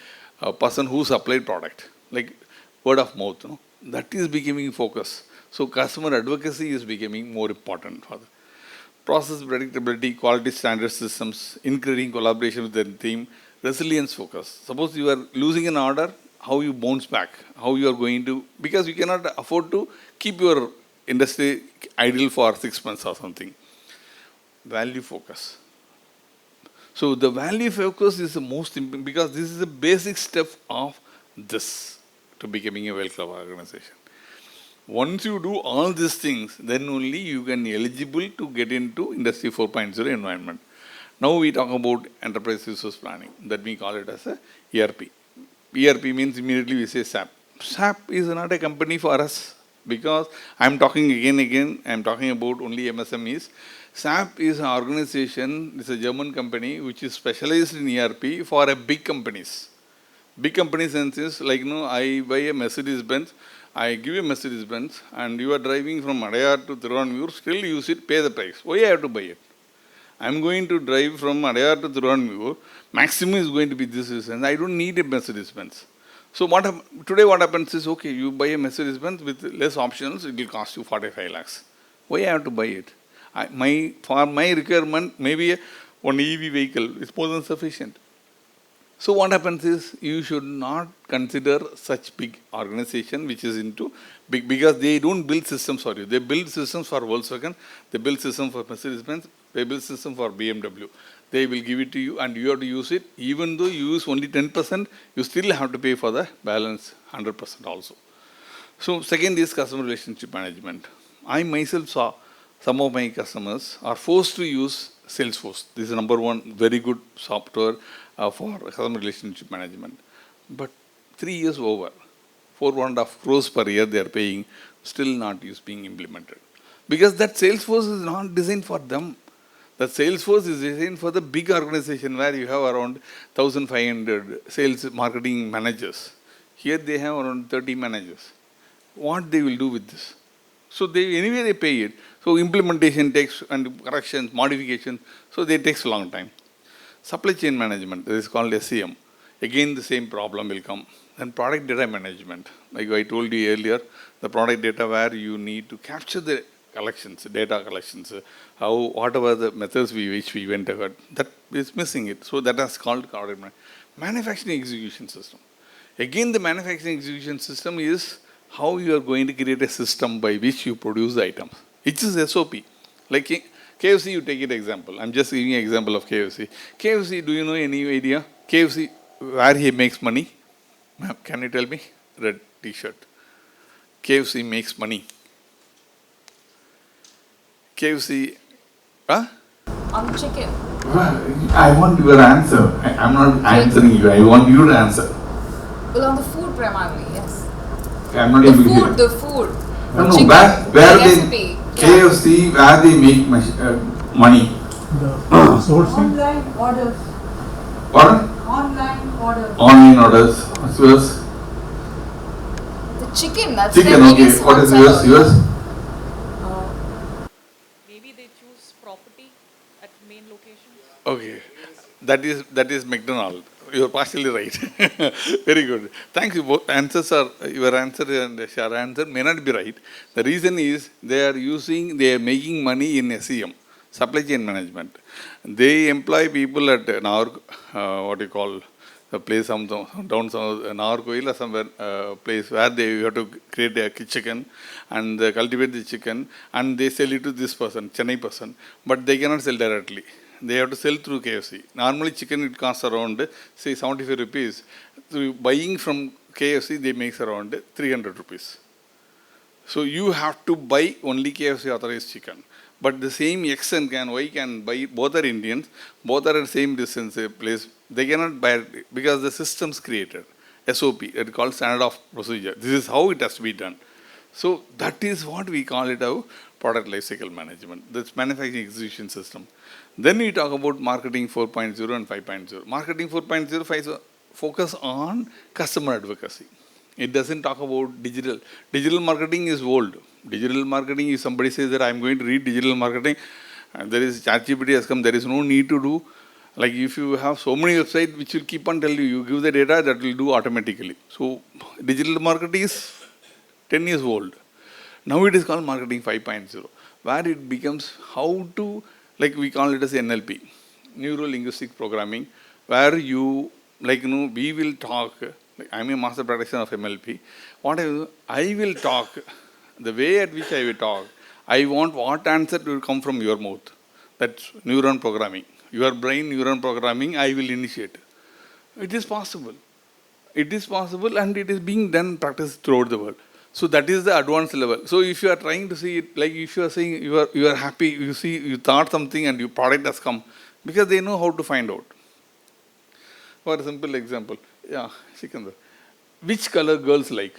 person who supplied product, like word of mouth, that is becoming focus. So customer advocacy is becoming more important for the process predictability, quality standard systems, increasing collaboration with the team, resilience focus. Suppose you are losing an order, how you bounce back, how you are going to, because you cannot afford to keep your industry idle for 6 months or something. Value focus. So the value focus is the most important, because this is the basic step of this to becoming a well-club organization. Once you do all these things, then only you can eligible to get into Industry 4.0 environment. Now we talk about enterprise resource planning, that we call it as a ERP. ERP means immediately we say SAP. SAP is not a company for us, because I'm talking again, I'm talking about only MSMEs. SAP is an organization, it's a German company which is specialized in ERP for a big companies. Big company sense is like, I buy a Mercedes-Benz, I give you a Mercedes-Benz, and you are driving from Adayar to Thiruvanmiyur, still use it, pay the price. Why I have to buy it? I'm going to drive from Adayar to Thiruvanmiyur, maximum is going to be this distance. I don't need a Mercedes-Benz. So today what happens is, okay, you buy a Mercedes-Benz with less options, it will cost you 45 lakhs. Why I have to buy it? For my requirement, maybe one EV vehicle is more than sufficient. So what happens is, you should not consider such big organization which is into big, because they don't build systems for you. They build systems for Volkswagen, they build systems for Mercedes-Benz, they build system for BMW. They will give it to you and you have to use it. Even though you use only 10%, you still have to pay for the balance 100% also. So second is customer relationship management. I myself saw some of my customers are forced to use Salesforce. This is number one very good software for customer relationship management. But 3 years over, 4.5 crores per year they are paying, still not being implemented. Because that Salesforce is not designed for them. The Salesforce is designed for the big organization where you have around 1,500 sales marketing managers. Here they have around 30 managers. What they will do with this? So anyway they pay it. So implementation takes, and corrections, modifications, so they takes a long time. Supply chain management, this is called SCM. Again, the same problem will come. Then product data management, like I told you earlier, the product data where you need to capture the collections, data collections, how, whatever the methods which we went ahead, that is missing it. So that is called product manufacturing execution system. Again, the manufacturing execution system is how you are going to create a system by which you produce the items. It is SOP. Like KFC, you take it example. I'm just giving an example of KFC. KFC, do you know any idea? KFC, where he makes money? Ma'am, can you tell me? Red t-shirt. KFC makes money. KFC, huh? On chicken. I want your answer. I'm not answering you. I want you to answer. Well, on the food primarily, yes. I'm not The able to food, hear. the food. No, Chicken, where the they, recipe. KFC, where they make money. The sourcing. Online orders. What? Online orders. Online orders. What's yours? The chicken, that's Chicken, the okay. biggest What is one yours? seller. Yours? Maybe they choose property at main locations. Okay. That is McDonald. You are partially right. Very good. Thank you. Both answers are, your answer and your answer may not be right. The reason is they are making money in SCM, supply chain management. They employ people at what do you call, the place down Nagarkoil or somewhere place where they have to create a chicken and they cultivate the chicken and they sell it to this person, Chennai person, but they cannot sell directly. They have to sell through KFC. Normally chicken it costs around say 75 rupees. Through buying from KFC they make around 300 rupees. So you have to buy only KFC authorized chicken. But the same X and Y can buy, both are Indians, both are at the same distance place. They cannot buy it because the system's created. SOP, it's called standard of procedure. This is how it has to be done. So that is what we call it our product lifecycle management. That's manufacturing execution system. Then we talk about marketing 4.0 and 5.0. Marketing 4.0 focus on customer advocacy. It doesn't talk about digital. Digital marketing is old. Digital marketing, if somebody says that I'm going to read digital marketing, and there is ChatGPT has come, there is no need to do. Like if you have so many websites which will keep on telling you, you give the data, that will do automatically. So digital marketing is 10 years old. Now it is called marketing 5.0, where it becomes how to, like we call it as NLP, neuro-linguistic programming, where you, we will talk. I'm a master practitioner of MLP. I will talk, the way at which I will talk, I want what answer will come from your mouth. That's neuron programming. Your brain neuron programming, I will initiate. It is possible. It is possible and it is being done, practiced throughout the world. So that is the advanced level. So if you are trying to see it, like if you are saying you are happy, you see, you thought something and your product has come, because they know how to find out. For a simple example, Sikandar, which color girls like?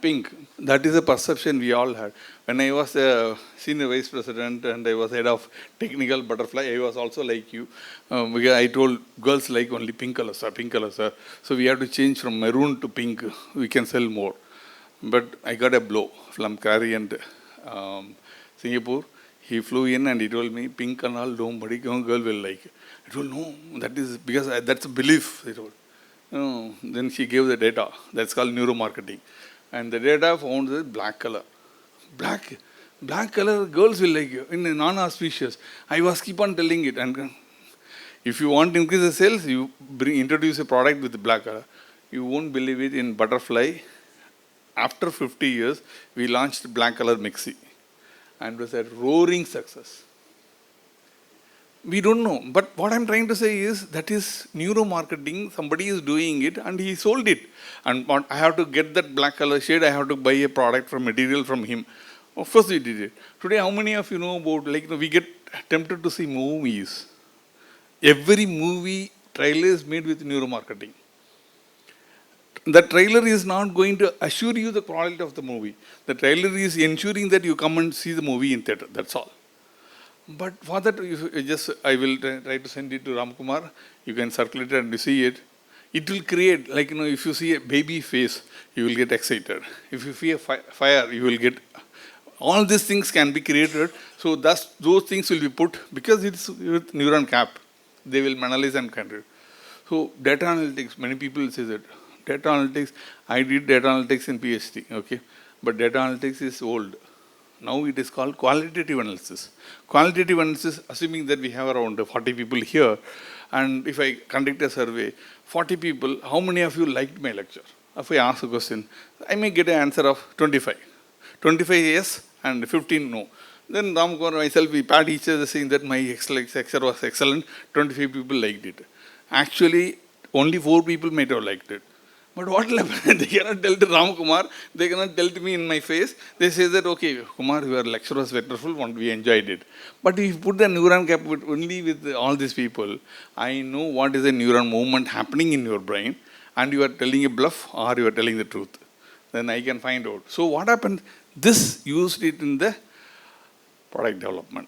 Pink. That is a perception we all had. When I was a senior vice president and I was head of technical butterfly, I was also like you. Because I told girls like only pink color, sir, pink color, sir. So we have to change from maroon to pink. We can sell more. But I got a blow from Kari and Singapore. He flew in and he told me, pink and all, nobody, girl will like it. I told, no, that is because that's a belief. He told. No. Then she gave the data. That's called neuromarketing. And the data found the black color. Black color, girls will like you. In a non-auspicious. I was keep on telling it. And if you want to increase the sales, you introduce a product with black color. You won't believe it, in Butterfly, after 50 years, we launched black color Mixi. And it was a roaring success. We don't know. But what I'm trying to say is that is neuromarketing. Somebody is doing it and he sold it. And I have to get that black color shade. I have to buy a product from material from him. Of course we did it. Today, how many of you know about, we get tempted to see movies. Every movie trailer is made with neuromarketing. The trailer is not going to assure you the quality of the movie. The trailer is ensuring that you come and see the movie in theater. That's all. But for that, I will try to send it to Kumar. You can circulate it and you see it. It will create, if you see a baby face, you will get excited. If you see a fire, you will get All these things can be created. So thus those things will be put because it's with neuron cap. They will analyze and control. So data analytics, many people say that data analytics, I did data analytics in PhD, okay, but data analytics is old. Now it is called qualitative analysis. Qualitative analysis, assuming that we have around 40 people here, and if I conduct a survey, 40 people, how many of you liked my lecture? If I ask a question, I may get an answer of 25. 25 yes and 15 no. Then Ramkumar and myself, we pat each other saying that my lecture was excellent, 25 people liked it. Actually, only 4 people might have liked it. But what will happen? They cannot tell to Kumar, they cannot tell to me in my face. They say that, okay, Kumar, your lecture was wonderful, we enjoyed it. But if you put the neuron cap only with all these people, I know what is a neuron movement happening in your brain, and you are telling a bluff or you are telling the truth. Then I can find out. So what happened? This used it in the product development.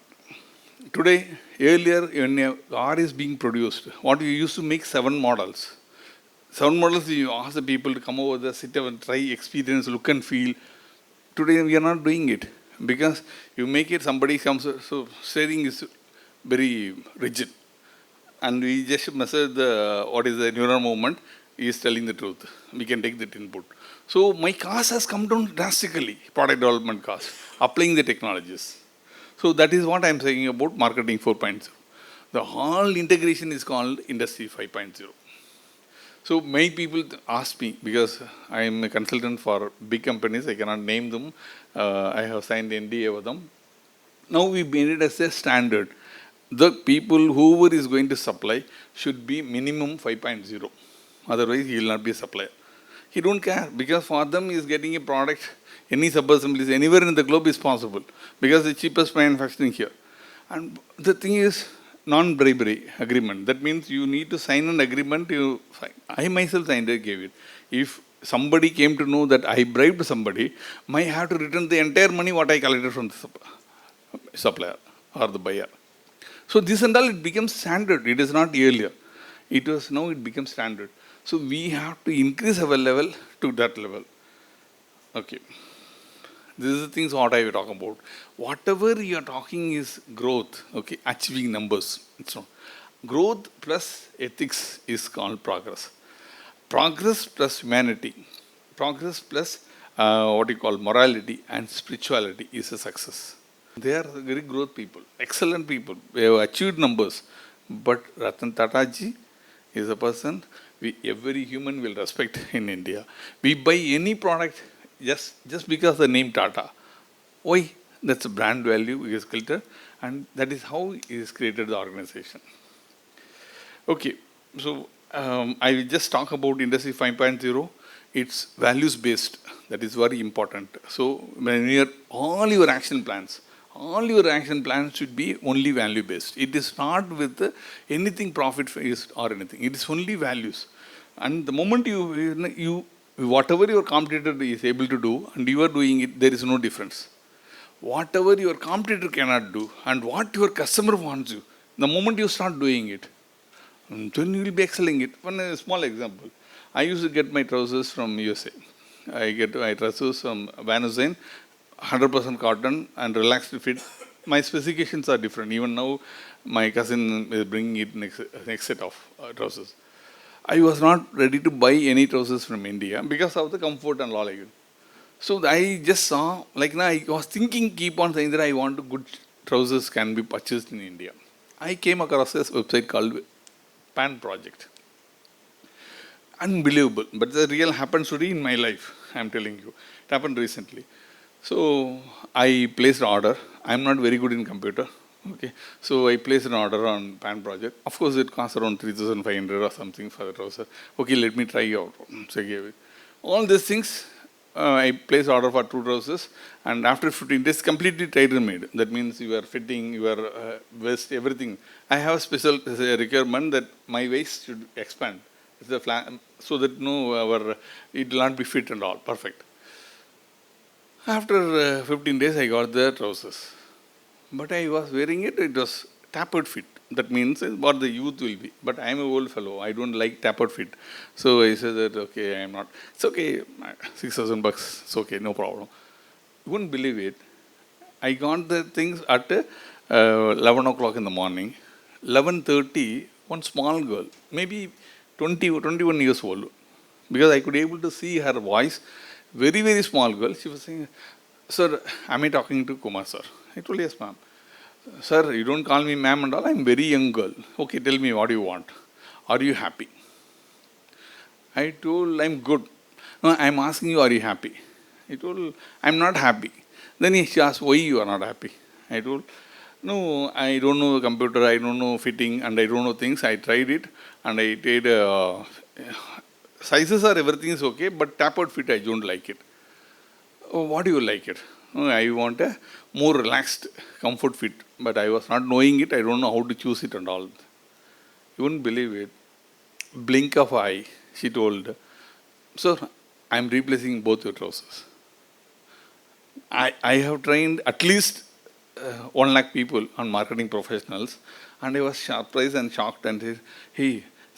Today, earlier, when a car is being produced, what we used to make 7 models. 7 models, you ask the people to come over there, sit and try, experience, look and feel. Today, we are not doing it because you make it, somebody comes, so steering is very rigid. And we just measure what is the neural movement, he is telling the truth. We can take that input. So my cost has come down drastically, product development cost, applying the technologies. So that is what I am saying about marketing 4.0. The whole integration is called Industry 5.0. So many people ask me, because I am a consultant for big companies, I cannot name them, I have signed NDA with them. Now we made it as a standard. The people, whoever is going to supply, should be minimum 5.0. Otherwise, he will not be a supplier. He don't care, because for them, he is getting a product, any sub-assemblies, anywhere in the globe is possible, because the cheapest manufacturing here. And the thing is, non-bribery agreement. That means you need to sign an agreement. I myself signed it, gave it. If somebody came to know that I bribed somebody, I have to return the entire money what I collected from the supplier or the buyer. So this and all, it becomes standard. It is not earlier. It was now it becomes standard. So we have to increase our level to that level. Okay. This is the things what I will talk about. Whatever you are talking is growth, okay, achieving numbers. So growth plus ethics is called progress. Progress plus humanity. Progress plus what you call morality and spirituality is a success. They are very growth people, excellent people. They have achieved numbers. But Ratan Tataji is a person every human will respect in India. We buy any product just because the name Tata. Why? That's a brand value is created, and that is how he has created the organization. Okay, so I will just talk about Industry 5.0. It's values based. That is very important. So when you are all your action plans should be only value based. It is not with anything profit based or anything. It is only values. And the moment you whatever your competitor is able to do and you are doing it, there is no difference. Whatever your competitor cannot do and what your customer wants you, the moment you start doing it, then you will be excelling it. One small example. I used to get my trousers from USA. I get my trousers from Van Heusen, 100% cotton and relaxed fit. My specifications are different. Even now, my cousin is bringing it next set of trousers. I was not ready to buy any trousers from India because of the comfort and all like it. So I just saw, like now I was thinking, keep on saying that I want good trousers can be purchased in India. I came across this website called Pan Project. Unbelievable. But the real happened story in my life, I'm telling you. It happened recently. So I placed an order. I'm not very good in computer. Okay. So I placed an order on Pan Project. Of course, it costs around 3,500 or something for the trouser. Okay, let me try out. So I gave it. All these things, I placed order for 2 trousers, and after 15 days, completely tailor-made. That means you are fitting, your waist, everything. I have a special requirement that my waist should expand. It's the so that it will not be fit and all. Perfect. After 15 days, I got the trousers. But I was wearing it, it was tapered fit. That means what the youth will be. But I am an old fellow, I don't like tapered fit. So I said that, okay, I am not. It's okay, $6,000, it's okay, no problem. You wouldn't believe it. I got the things at 11 o'clock in the morning. 11:30, one small girl, maybe 20 or 21 years old, because I could able to see her voice, very, very small girl. She was saying, "Sir, am I talking to Kumar, sir?" I told, "Yes, ma'am." "Sir, you don't call me ma'am and all. I'm very young girl." "Okay, tell me what you want. Are you happy?" I told, "I'm good." "No, I'm asking you, are you happy?" I told, "I'm not happy." Then she asked, "Why you are not happy?" I told, "No, I don't know computer, I don't know fitting, and I don't know things. I tried it, and I did sizes are everything is okay, but tapered fit I don't like it." "Oh, what do you like it?" "No, I want a more relaxed comfort fit, but I was not knowing it. I don't know how to choose it and all." You wouldn't believe it. Blink of eye, she told, "Sir, I'm replacing both your trousers." I have trained at least 1 lakh people on marketing professionals, and I was surprised and shocked and said, "Hey,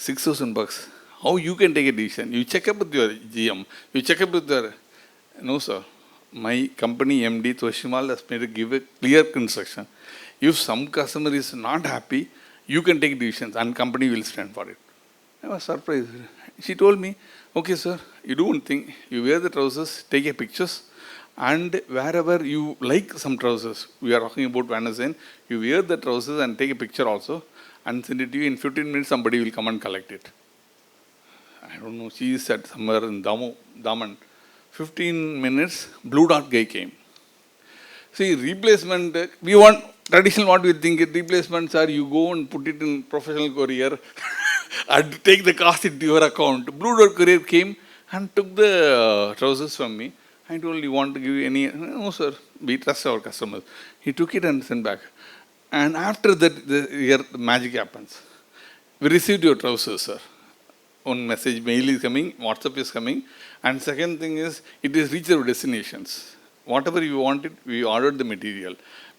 6,000 bucks. How you can take a decision? You check up with your GM. You check up with your..." "No, sir. My company MD Toshimal has made give a clear instruction. If some customer is not happy, you can take decisions and company will stand for it." I was surprised. She told me, "Okay, sir, you do one thing. You wear the trousers, take a pictures, and wherever you like some trousers, we are talking about Van Zen, you wear the trousers and take a picture also and send it to you. In 15 minutes, somebody will come and collect it." I don't know, she is at somewhere in Daman. 15 minutes, blue dot guy came. See, replacement, we want, traditional what we think, replacements are you go and put it in professional courier and take the cost into your account. Blue dot courier came and took the trousers from me. I told, "You want to give any..." "No, sir, we trust our customers." He took it and sent back. And after that, the magic happens. "We received your trousers, sir." One message, mail is coming, WhatsApp is coming. And second thing is, it is reached our destinations. Whatever you wanted, we ordered the material.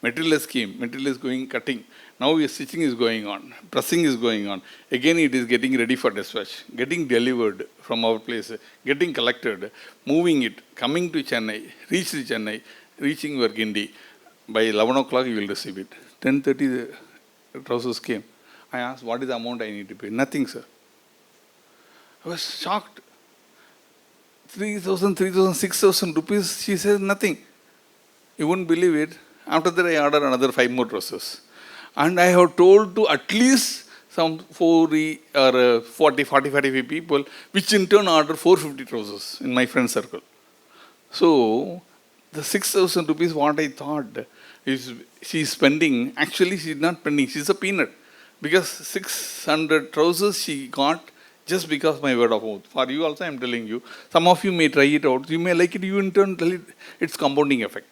Material has came, material is going cutting. Now stitching is going on, pressing is going on. Again, it is getting ready for dispatch, getting delivered from our place, getting collected, moving it, coming to Chennai, reach to Chennai, reaching your Gindi. By 11 o'clock, you will receive it. 10:30, the trousers came. I asked, "What is the amount I need to pay?" "Nothing, sir." I was shocked. 3,000, 6,000 rupees. She said, "Nothing." You wouldn't believe it. After that, I ordered another 5 more trousers. And I have told to at least some 40 or 40, 45 people, which in turn ordered 450 trousers in my friend circle. So, the 6,000 rupees, what I thought is she's spending, actually she's not spending, she's a peanut. Because 600 trousers she got just because my word of mouth. For you also, I'm telling you, some of you may try it out, you may like it, you in turn tell it, it's compounding effect.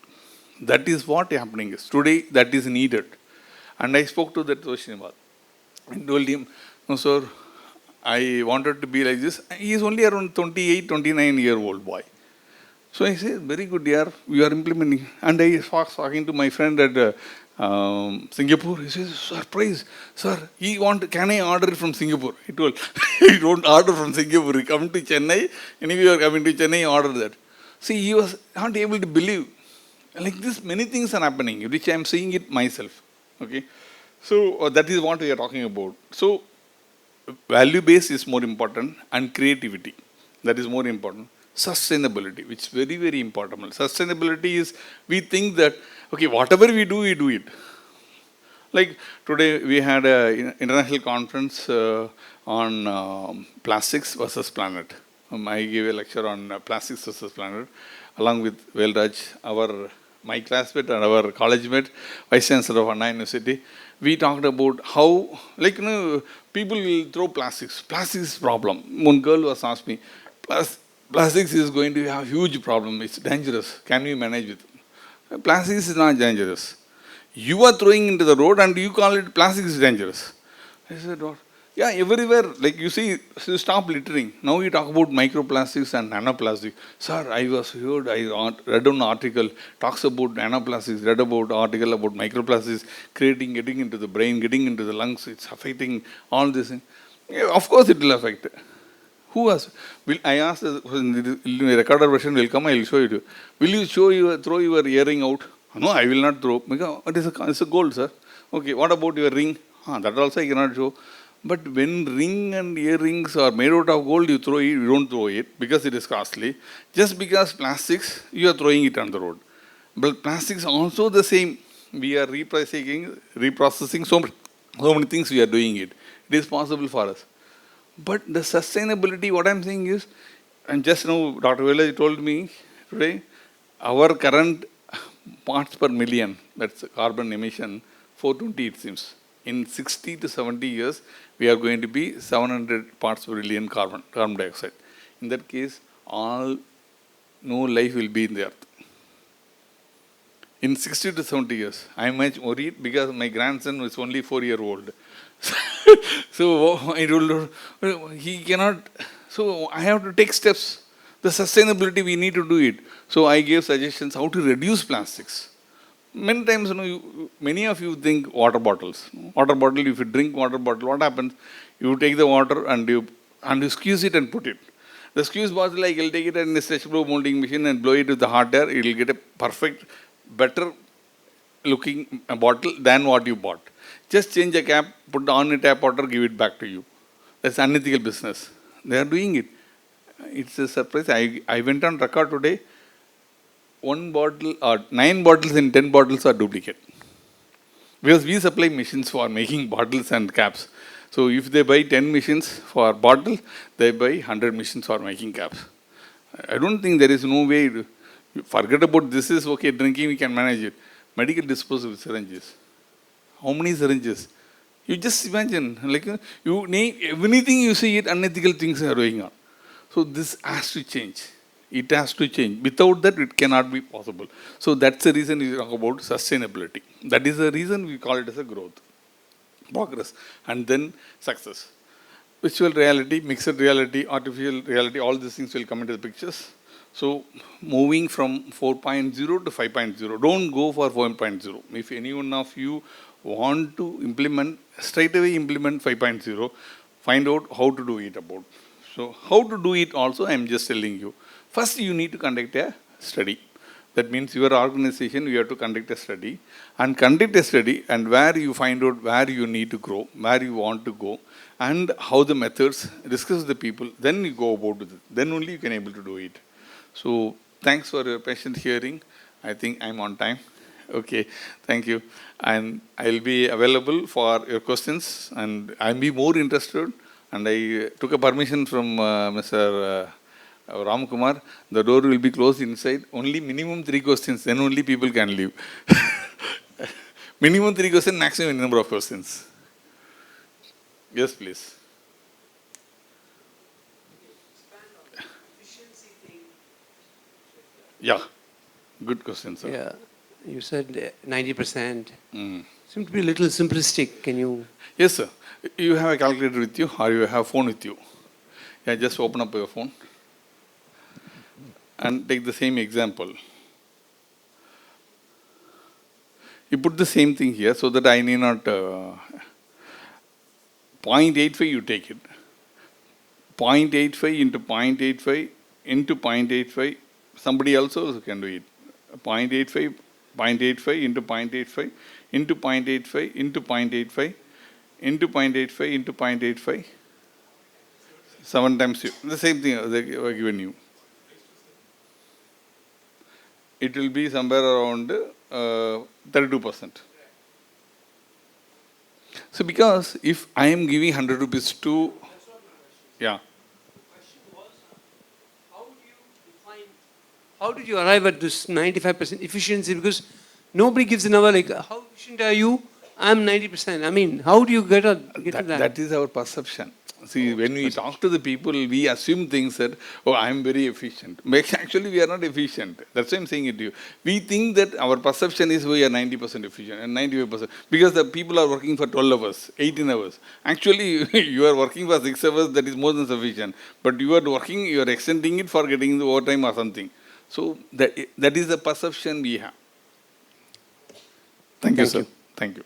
That is what happening is. Today, that is needed. And I spoke to that Toshimal and told him, "No, sir, I wanted to be like this." He is only around 28, 29-year-old boy. So I said, "Very good, dear, we are implementing." And I was talking to my friend at Singapore. He says, "Surprise, sir, can I order it from Singapore?" He told, "You don't order from Singapore, you come to Chennai, anyway you are coming to Chennai, order that." See, he was not able to believe. Like this, many things are happening, which I am seeing it myself. Okay, so that is what we are talking about. So, value base is more important, and creativity, that is more important. Sustainability, which is very, very important. Sustainability is, we think that, okay, whatever we do it. Like today, we had an international conference on plastics versus planet. I gave a lecture on plastics versus planet, along with Velraj, my classmate and our college mate, Vice Chancellor of Anna University. We talked about how, like, people will throw plastics. Plastics is a problem. One girl was asked me, plastics is going to have huge problem. It's dangerous. Can we manage it? Plastics is not dangerous. You are throwing into the road and you call it plastics is dangerous. I said, "What?" "Yeah, everywhere, like you see, so stop littering. Now we talk about microplastics and nanoplastics." "Sir, I read an article, talks about nanoplastics, read about article about microplastics, getting into the brain, getting into the lungs, it's affecting all this." Yeah, of course it will affect. Who has? I asked, the recorded version will come, I will show you. Will you throw your earring out? No, I will not throw. Because it's a gold, sir. Okay, what about your ring? That also I cannot show. But when ring and earrings are made out of gold, you throw it, you don't throw it because it is costly. Just because plastics, you are throwing it on the road. But plastics also the same. We are reprocessing so many things we are doing it. It is possible for us. But the sustainability, what I'm saying is, and just now Dr. Vela told me today, our current parts per million, that's carbon emission, 420 it seems. In 60 to 70 years, we are going to be 700 parts per million carbon dioxide. In that case, no life will be in the earth. In 60 to 70 years, I am much worried because my grandson is only 4 years old. So I told her, he cannot, so I have to take steps. The sustainability, we need to do it. So I gave suggestions how to reduce plastics. Many times, many of you think water bottles. Water bottle, if you drink water bottle, what happens? You take the water and you squeeze it and put it. The squeeze bottle, like you'll take it in a stretchable molding machine and blow it with the hot air, it will get a perfect, better looking bottle than what you bought. Just change a cap, put on a tap water, give it back to you. That's unethical business. They are doing it. It's a surprise. I went on record today. 1 bottle or 9 bottles in 10 bottles are duplicate. Because we supply machines for making bottles and caps. So if they buy 10 machines for bottle, they buy 100 machines for making caps. I don't think there is no way. Forget about this is okay, drinking we can manage it. Medical disposable syringes. How many syringes? You just imagine, like you name anything you see it, unethical things are going on. So this has to change. It has to change. Without that, it cannot be possible. So that's the reason we talk about sustainability. That is the reason we call it as a growth, progress, and then success. Virtual reality, mixed reality, artificial reality, all these things will come into the pictures. So moving from 4.0 to 5.0, don't go for 4.0. If any one of you want to straight away implement 5.0, find out how to do it about. So how to do it also, I am just telling you. First, you need to conduct a study. That means your organization, you have to conduct a study. And conduct a study and where you find out where you need to grow, where you want to go, and how the methods, discuss with the people, then you go about it. Then only you can able to do it. So thanks for your patient hearing. I think I'm on time. Okay, thank you. And I'll be available for your questions and I'll be more interested. And I took a permission from Mr. Kumar. The door will be closed inside. Only minimum 3 questions, then only people can leave. Minimum 3 questions, maximum number of questions. Yes, please. Yeah, good question, sir. Yeah, you said 90%. Seems to be a little simplistic. Can you? Yes, sir. You have a calculator with you or you have a phone with you. Yeah, just open up your phone and take the same example. You put the same thing here so that I need not 0.85 you take it. 0.85 into 0.85 into 0.85. Somebody else also can do it. 0.85, 0.85 into 0.85 into 0.85 into 0.85 into 0.85 into 0.85. 7 times you. The same thing they were given you. It will be somewhere around 32%. So because if I am giving 100 rupees to, yeah. How did you arrive at this 95% efficiency? Because nobody gives a number like, how efficient are you? I'm 90%. I mean, how do you get to that? That is our perception. See, when we talk to the people, we assume things that, oh, I'm very efficient. But actually, we are not efficient. That's why I'm saying it to you. We think that our perception is we are 90% efficient and 95%. Because the people are working for 12 hours, 18 hours. Actually, you are working for 6 hours, that is more than sufficient. But you are working, you are extending it for getting the overtime or something. So, that is the perception we have. Thank you, sir. Thank you.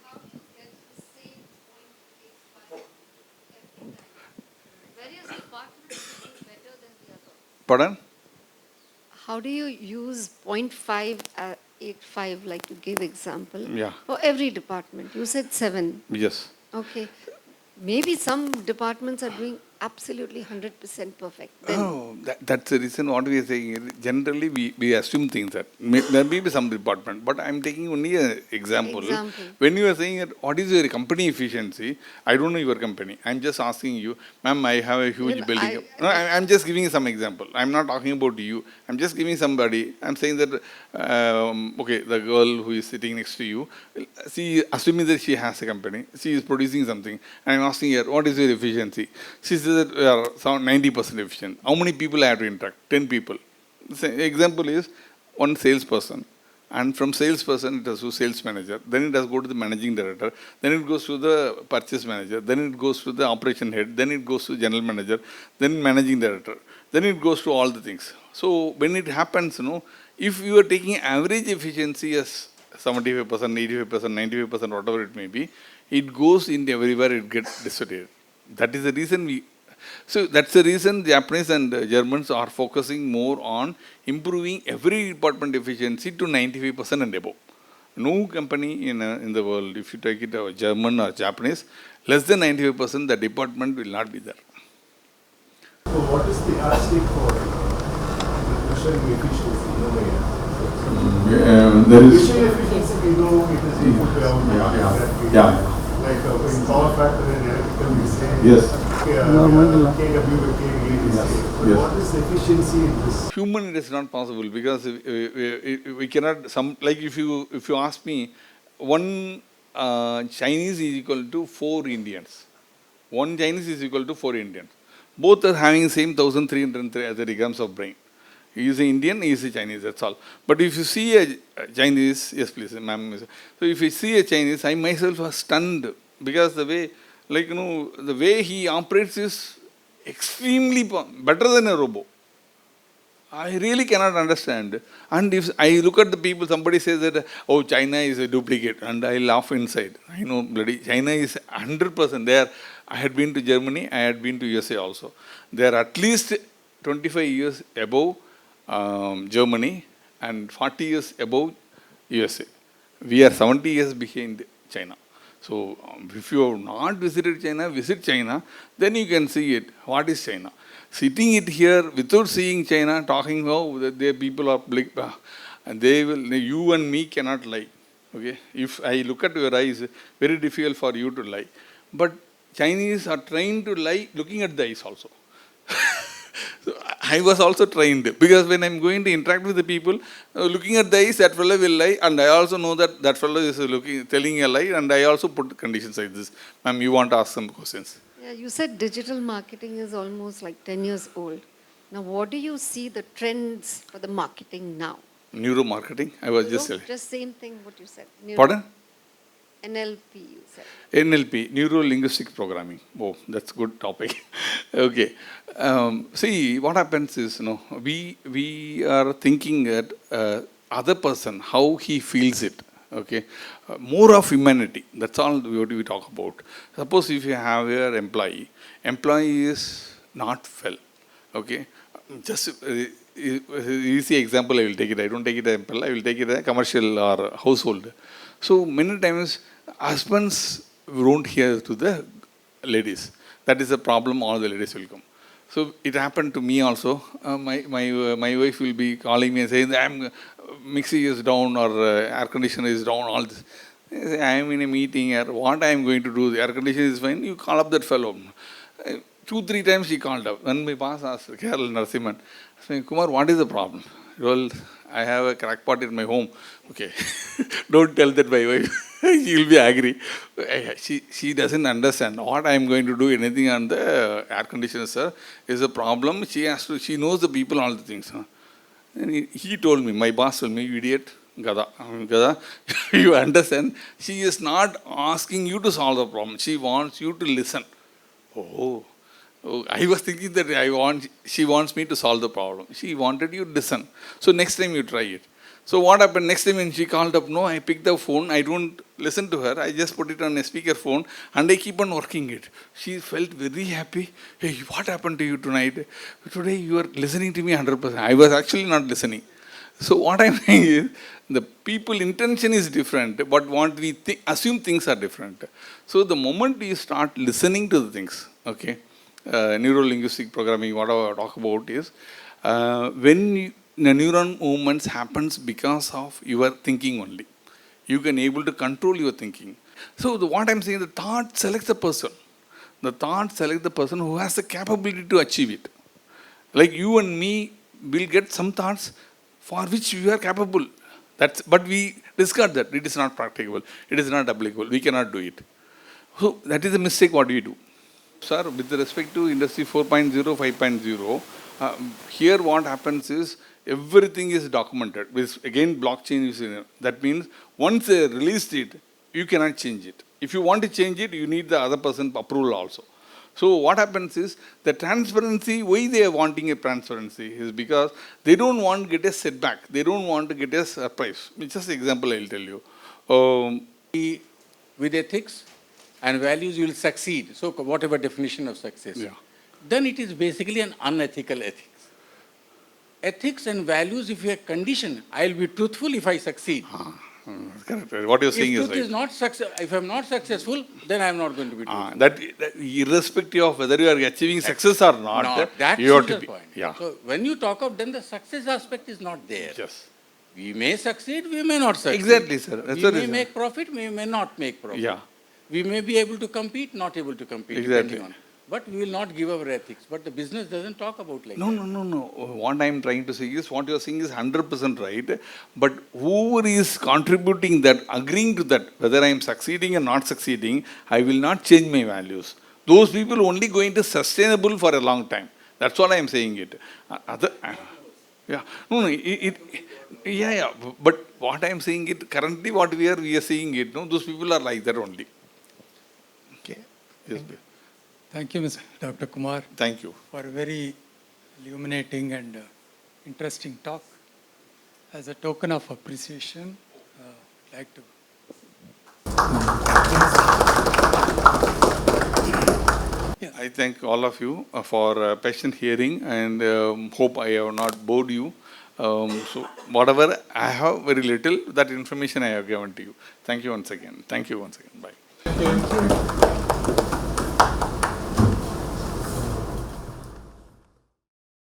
Pardon? How do you use 0.5 5, like you gave example. Yeah. For every department, you said 7. Yes. Okay. Maybe some departments are doing absolutely 100% perfect. Then Oh, that's the reason what we are saying. Generally, we assume things that there may be some department, but I'm taking only an example. Example. When you are saying that what is your company efficiency, I don't know your company. I'm just asking you, ma'am, I have a huge Even building. No, I'm just giving some example. I'm not talking about you. I'm just giving somebody. I'm saying that, okay, the girl who is sitting next to you, see, assuming that she has a company, she is producing something. I'm asking her, what is your efficiency? She says that we are 90% efficient. How many people I have to interact? 10 people. The example is one salesperson. And from salesperson, it has to sales manager. Then it has to go to the managing director. Then it goes to the purchase manager. Then it goes to the operation head. Then it goes to general manager. Then managing director. Then it goes to all the things. So when it happens, if you are taking average efficiency as 75%, 85%, 95%, whatever it may be, it goes in everywhere, it gets distorted. That is the reason so that's the reason Japanese and Germans are focusing more on improving every department efficiency to 95% and above. No company in the world, if you take it German or Japanese, less than 95%, the department will not be there. So what is the yardstick for measuring efficiency in a way? There is. Measuring efficiency, we know it is equal to output. Yeah. Like in power factor and electrical, we say. Yes. KW by KV is say. But Yes. what is efficiency in this? Human, it is not possible because we cannot. Like if you ask me, one Chinese is equal to 4 Indians. One Chinese is equal to 4 Indians. Both are having same 1,330 grams of brain. He is an Indian, he is a Chinese, that's all. But if you see a Chinese, yes please, ma'am. So if you see a Chinese, I myself was stunned because the way, the way he operates is extremely better than a robot. I really cannot understand. And if I look at the people, somebody says that, oh, China is a duplicate, and I laugh inside. I know, bloody, China is 100% there. I had been to Germany, I had been to USA also. They are at least 25 years above Germany and 40 years above USA. We are 70 years behind China. So if you have not visited China, visit China, then you can see it. What is China? Sitting it here without seeing China, talking how their people are big, and you and me cannot lie. Okay? If I look at your eyes, very difficult for you to lie. But Chinese are trained to lie looking at the eyes also. So I was also trained because when I'm going to interact with the people, looking at the eyes, that fellow will lie, and I also know that fellow is telling a lie, and I also put conditions like this. Ma'am, you want to ask some questions? yeah, you said digital marketing is almost like 10 years old. Now, what do you see the trends for the marketing now? Neuromarketing, I was just telling. Just same thing what you said. Pardon? NLP, you said. NLP, Neuro-Linguistic Programming. Oh, that's a good topic. Okay. See, what happens is, we are thinking that other person, how he feels it. Okay. More of humanity. That's all what we talk about. Suppose if you have your employee is not well. Okay. Just easy example, I will take it. I don't take it as example. I will take it as commercial or household. So many times, husbands don't hear to the ladies. That is a problem, all the ladies will come. So it happened to me also. My wife will be calling me and saying, mixie is down or air conditioner is down, all this. I am in a meeting, or what I am going to do, the air conditioner is fine, you call up that fellow. 2-3 times she called up. When my boss asked, Kerala Narasimhan, Kumar, what is the problem? Well, I have a crackpot in my home. Okay, don't tell that my wife. She will be angry. She doesn't understand what I am going to do. Anything on the air conditioner, sir, is a problem. She knows the people, all the things. Huh? And he told me, my boss told me, you idiot, Gada, you understand? She is not asking you to solve the problem. She wants you to listen. Oh, I was thinking that she wants me to solve the problem. She wanted you to listen. So next time you try it. So what happened next time when she called up? No, I picked the phone. I don't listen to her. I just put it on a speaker phone and I keep on working it. She felt very happy. Hey, what happened to you tonight? Today you are listening to me 100%. I was actually not listening. So what I'm saying is, the people intention is different, but what we assume things are different. So the moment you start listening to the things, okay, neuro-linguistic programming, whatever I talk about is, the neuron movements happens because of your thinking only. You can able to control your thinking. So what I'm saying, the thought selects the person. The thought selects the person who has the capability to achieve it. Like you and me will get some thoughts for which we are capable. But we discard that. It is not practicable. It is not applicable. We cannot do it. So that is a mistake what we do. Sir, with respect to Industry 4.0, 5.0, here what happens is everything is documented. With, again, blockchain is in it. That means once they released it, you cannot change it. If you want to change it, you need the other person's approval also. So what happens is the transparency, why they are wanting a transparency is because they don't want to get a setback. They don't want to get a surprise. Just an example I'll tell you. With ethics and values, you will succeed. So whatever definition of success. Yeah. Then it is basically an unethical ethics. Ethics and values, if you are conditioned, I will be truthful if I succeed. Correct. What you're saying If is right. if I'm not successful, then I'm not going to be truthful. That irrespective of whether you are achieving success or not, That's you have to the be. point. Yeah. So when you talk of, then the success aspect is not there. Yes. We may succeed, we may not succeed. Exactly, sir. That's we the may reason. make profit, we may not make profit. Yeah. We may be able to compete, not able to compete. Exactly. Depending on. But we will not give our ethics. But the business doesn't talk about like No. What I'm trying to say is, what you're saying is 100% right. But whoever is contributing that, agreeing to that, whether I'm succeeding or not succeeding, I will not change my values. Those people only going to sustainable for a long time. That's what I'm saying it. Yeah. Yeah. But what I'm saying it, currently what we are seeing it, no, those people are like that only. Okay. Yes, please. Thank you, Mr. Dr. Kumar, Thank you. for a very illuminating and interesting talk. As a token of appreciation, I'd like to. I thank all of you for patient hearing and hope I have not bored you. So whatever I have, very little, that information I have given to you. Thank you once again. Bye. Thank you.